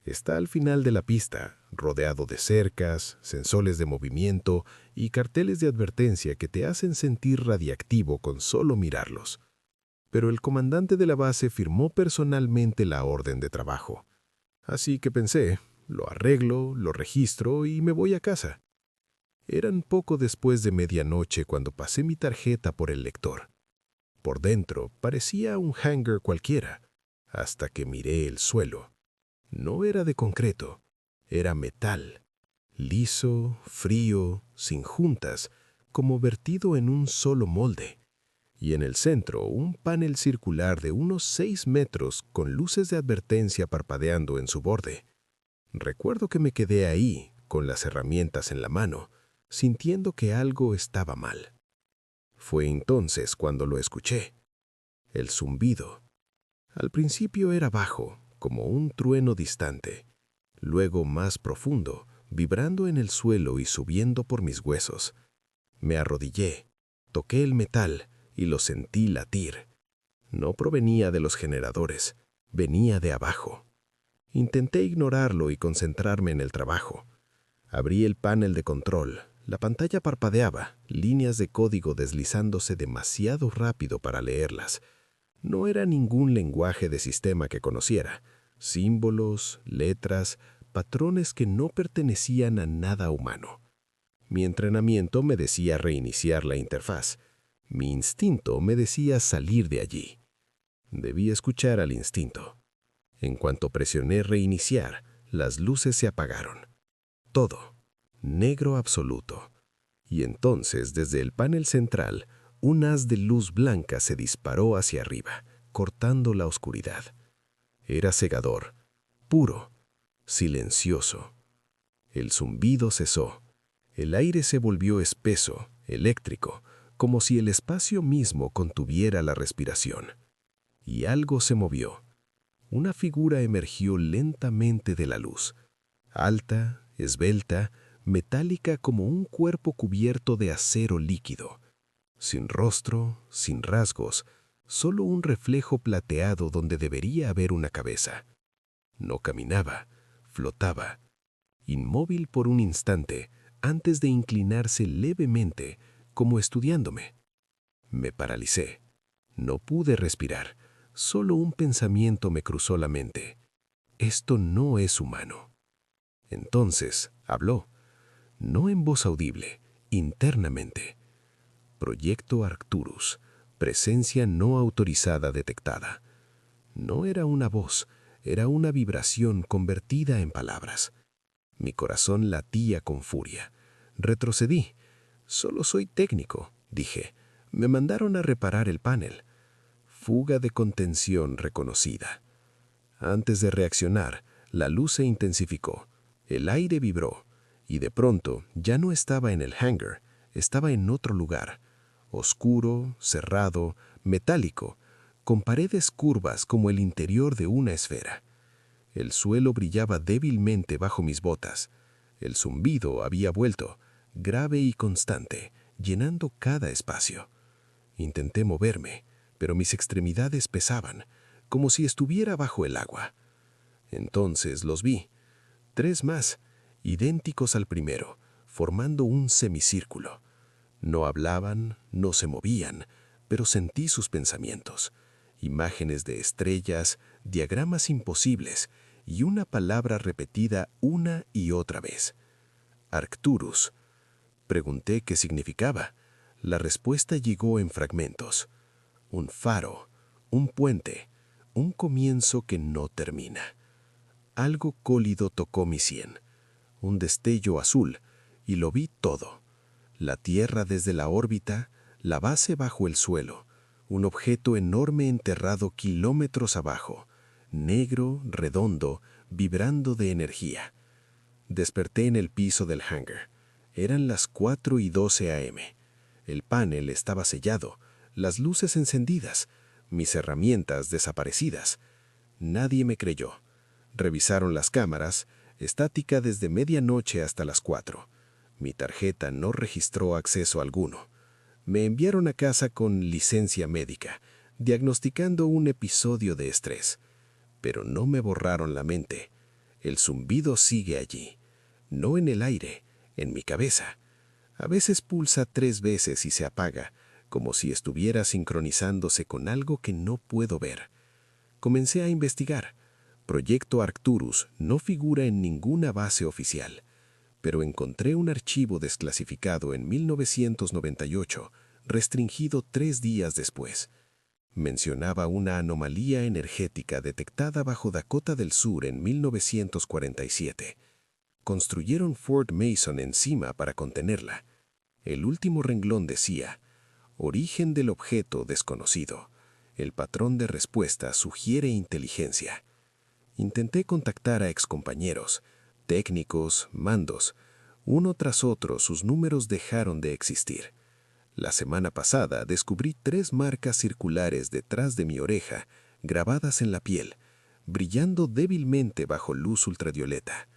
[SPEAKER 1] Está al final de la pista, rodeado de cercas, sensores de movimiento y carteles de advertencia que te hacen sentir radiactivo con solo mirarlos. Pero el comandante de la base firmó personalmente la orden de trabajo. Así que pensé, lo arreglo, lo registro y me voy a casa. Eran poco después de medianoche cuando pasé mi tarjeta por el lector. Por dentro parecía un hangar cualquiera, hasta que miré el suelo. No era de concreto, era metal, liso, frío, sin juntas, como vertido en un solo molde. Y en el centro un panel circular de unos 6 metros con luces de advertencia parpadeando en su borde. Recuerdo que me quedé ahí, con las herramientas en la mano, sintiendo que algo estaba mal. Fue entonces cuando lo escuché. El zumbido. Al principio era bajo, como un trueno distante, luego más profundo, vibrando en el suelo y subiendo por mis huesos. Me arrodillé, toqué el metal y lo sentí latir. No provenía de los generadores, venía de abajo. Intenté ignorarlo y concentrarme en el trabajo. Abrí el panel de control. La pantalla parpadeaba, líneas de código deslizándose demasiado rápido para leerlas. No era ningún lenguaje de sistema que conociera. Símbolos, letras, patrones que no pertenecían a nada humano. Mi entrenamiento me decía reiniciar la interfaz. Mi instinto me decía salir de allí. Debí escuchar al instinto. En cuanto presioné reiniciar, las luces se apagaron. Todo, negro absoluto. Y entonces, desde el panel central, un haz de luz blanca se disparó hacia arriba, cortando la oscuridad. Era cegador, puro, silencioso. El zumbido cesó. El aire se volvió espeso, eléctrico, como si el espacio mismo contuviera la respiración. Y algo se movió. Una figura emergió lentamente de la luz, alta, esbelta, metálica como un cuerpo cubierto de acero líquido. Sin rostro, sin rasgos, solo un reflejo plateado donde debería haber una cabeza. No caminaba, flotaba, inmóvil por un instante, antes de inclinarse levemente, como estudiándome. Me paralicé. No pude respirar. Solo un pensamiento me cruzó la mente. Esto no es humano. Entonces habló, no en voz audible, internamente. Proyecto Arcturus, presencia no autorizada detectada. No era una voz, era una vibración convertida en palabras. Mi corazón latía con furia. Retrocedí. Solo soy técnico, dije. Me mandaron a reparar el panel. Fuga de contención reconocida. Antes de reaccionar, la luz se intensificó. El aire vibró. Y de pronto ya no estaba en el hangar, estaba en otro lugar. Oscuro, cerrado, metálico, con paredes curvas como el interior de una esfera. El suelo brillaba débilmente bajo mis botas. El zumbido había vuelto, grave y constante, llenando cada espacio. Intenté moverme, pero mis extremidades pesaban, como si estuviera bajo el agua. Entonces los vi, 3 más, idénticos al primero, formando un semicírculo. No hablaban, no se movían, pero sentí sus pensamientos. Imágenes de estrellas, diagramas imposibles y una palabra repetida una y otra vez. Arcturus. Pregunté qué significaba. La respuesta llegó en fragmentos. Un faro, un puente, un comienzo que no termina. Algo cólido tocó mi sien, un destello azul, y lo vi todo. La Tierra desde la órbita, la base bajo el suelo, un objeto enorme enterrado kilómetros abajo, negro, redondo, vibrando de energía. Desperté en el piso del hangar. Eran las 4:12 a.m.
[SPEAKER 2] El panel estaba sellado, las luces encendidas, mis herramientas desaparecidas. Nadie me creyó. Revisaron las cámaras, estática desde medianoche hasta las 4. Mi tarjeta no registró acceso alguno. Me enviaron a casa con licencia médica, diagnosticando un episodio de estrés. Pero no me borraron la mente. El zumbido sigue allí. No en el aire, en mi cabeza. A veces pulsa 3 veces y se apaga, como si estuviera sincronizándose con algo que no puedo ver. Comencé a investigar. Proyecto Arcturus no figura en ninguna base oficial, pero encontré un archivo desclasificado en 1998, restringido 3 días después. Mencionaba una anomalía energética detectada bajo Dakota del Sur en 1947. Construyeron Fort Mason encima para contenerla. El último renglón decía: origen del objeto desconocido. El patrón de respuesta sugiere inteligencia. Intenté contactar a excompañeros, técnicos, mandos. Uno tras otro sus números dejaron de existir. La semana pasada descubrí 3 marcas circulares detrás de mi oreja, grabadas en la piel, brillando débilmente bajo luz ultravioleta.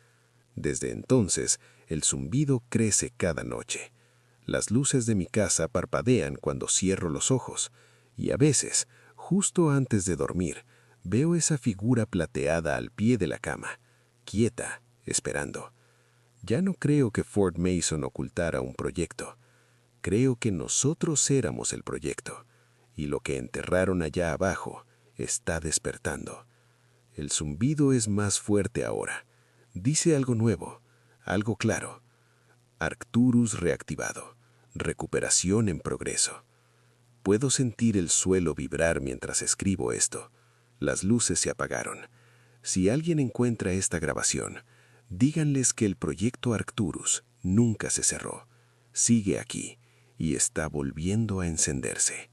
[SPEAKER 2] Desde entonces, el zumbido crece cada noche. Las luces de mi casa parpadean cuando cierro los ojos, y a veces, justo antes de dormir, veo esa figura plateada al pie de la cama, quieta, esperando. Ya no creo que Fort Mason ocultara un proyecto. Creo que nosotros éramos el proyecto, y lo que enterraron allá abajo está despertando. El zumbido es más fuerte ahora. Dice algo nuevo, algo claro. Arcturus reactivado. Recuperación en progreso. Puedo sentir el suelo vibrar mientras escribo esto. Las luces se apagaron. Si alguien encuentra esta grabación, díganles que el proyecto Arcturus nunca se cerró. Sigue aquí y está volviendo a encenderse.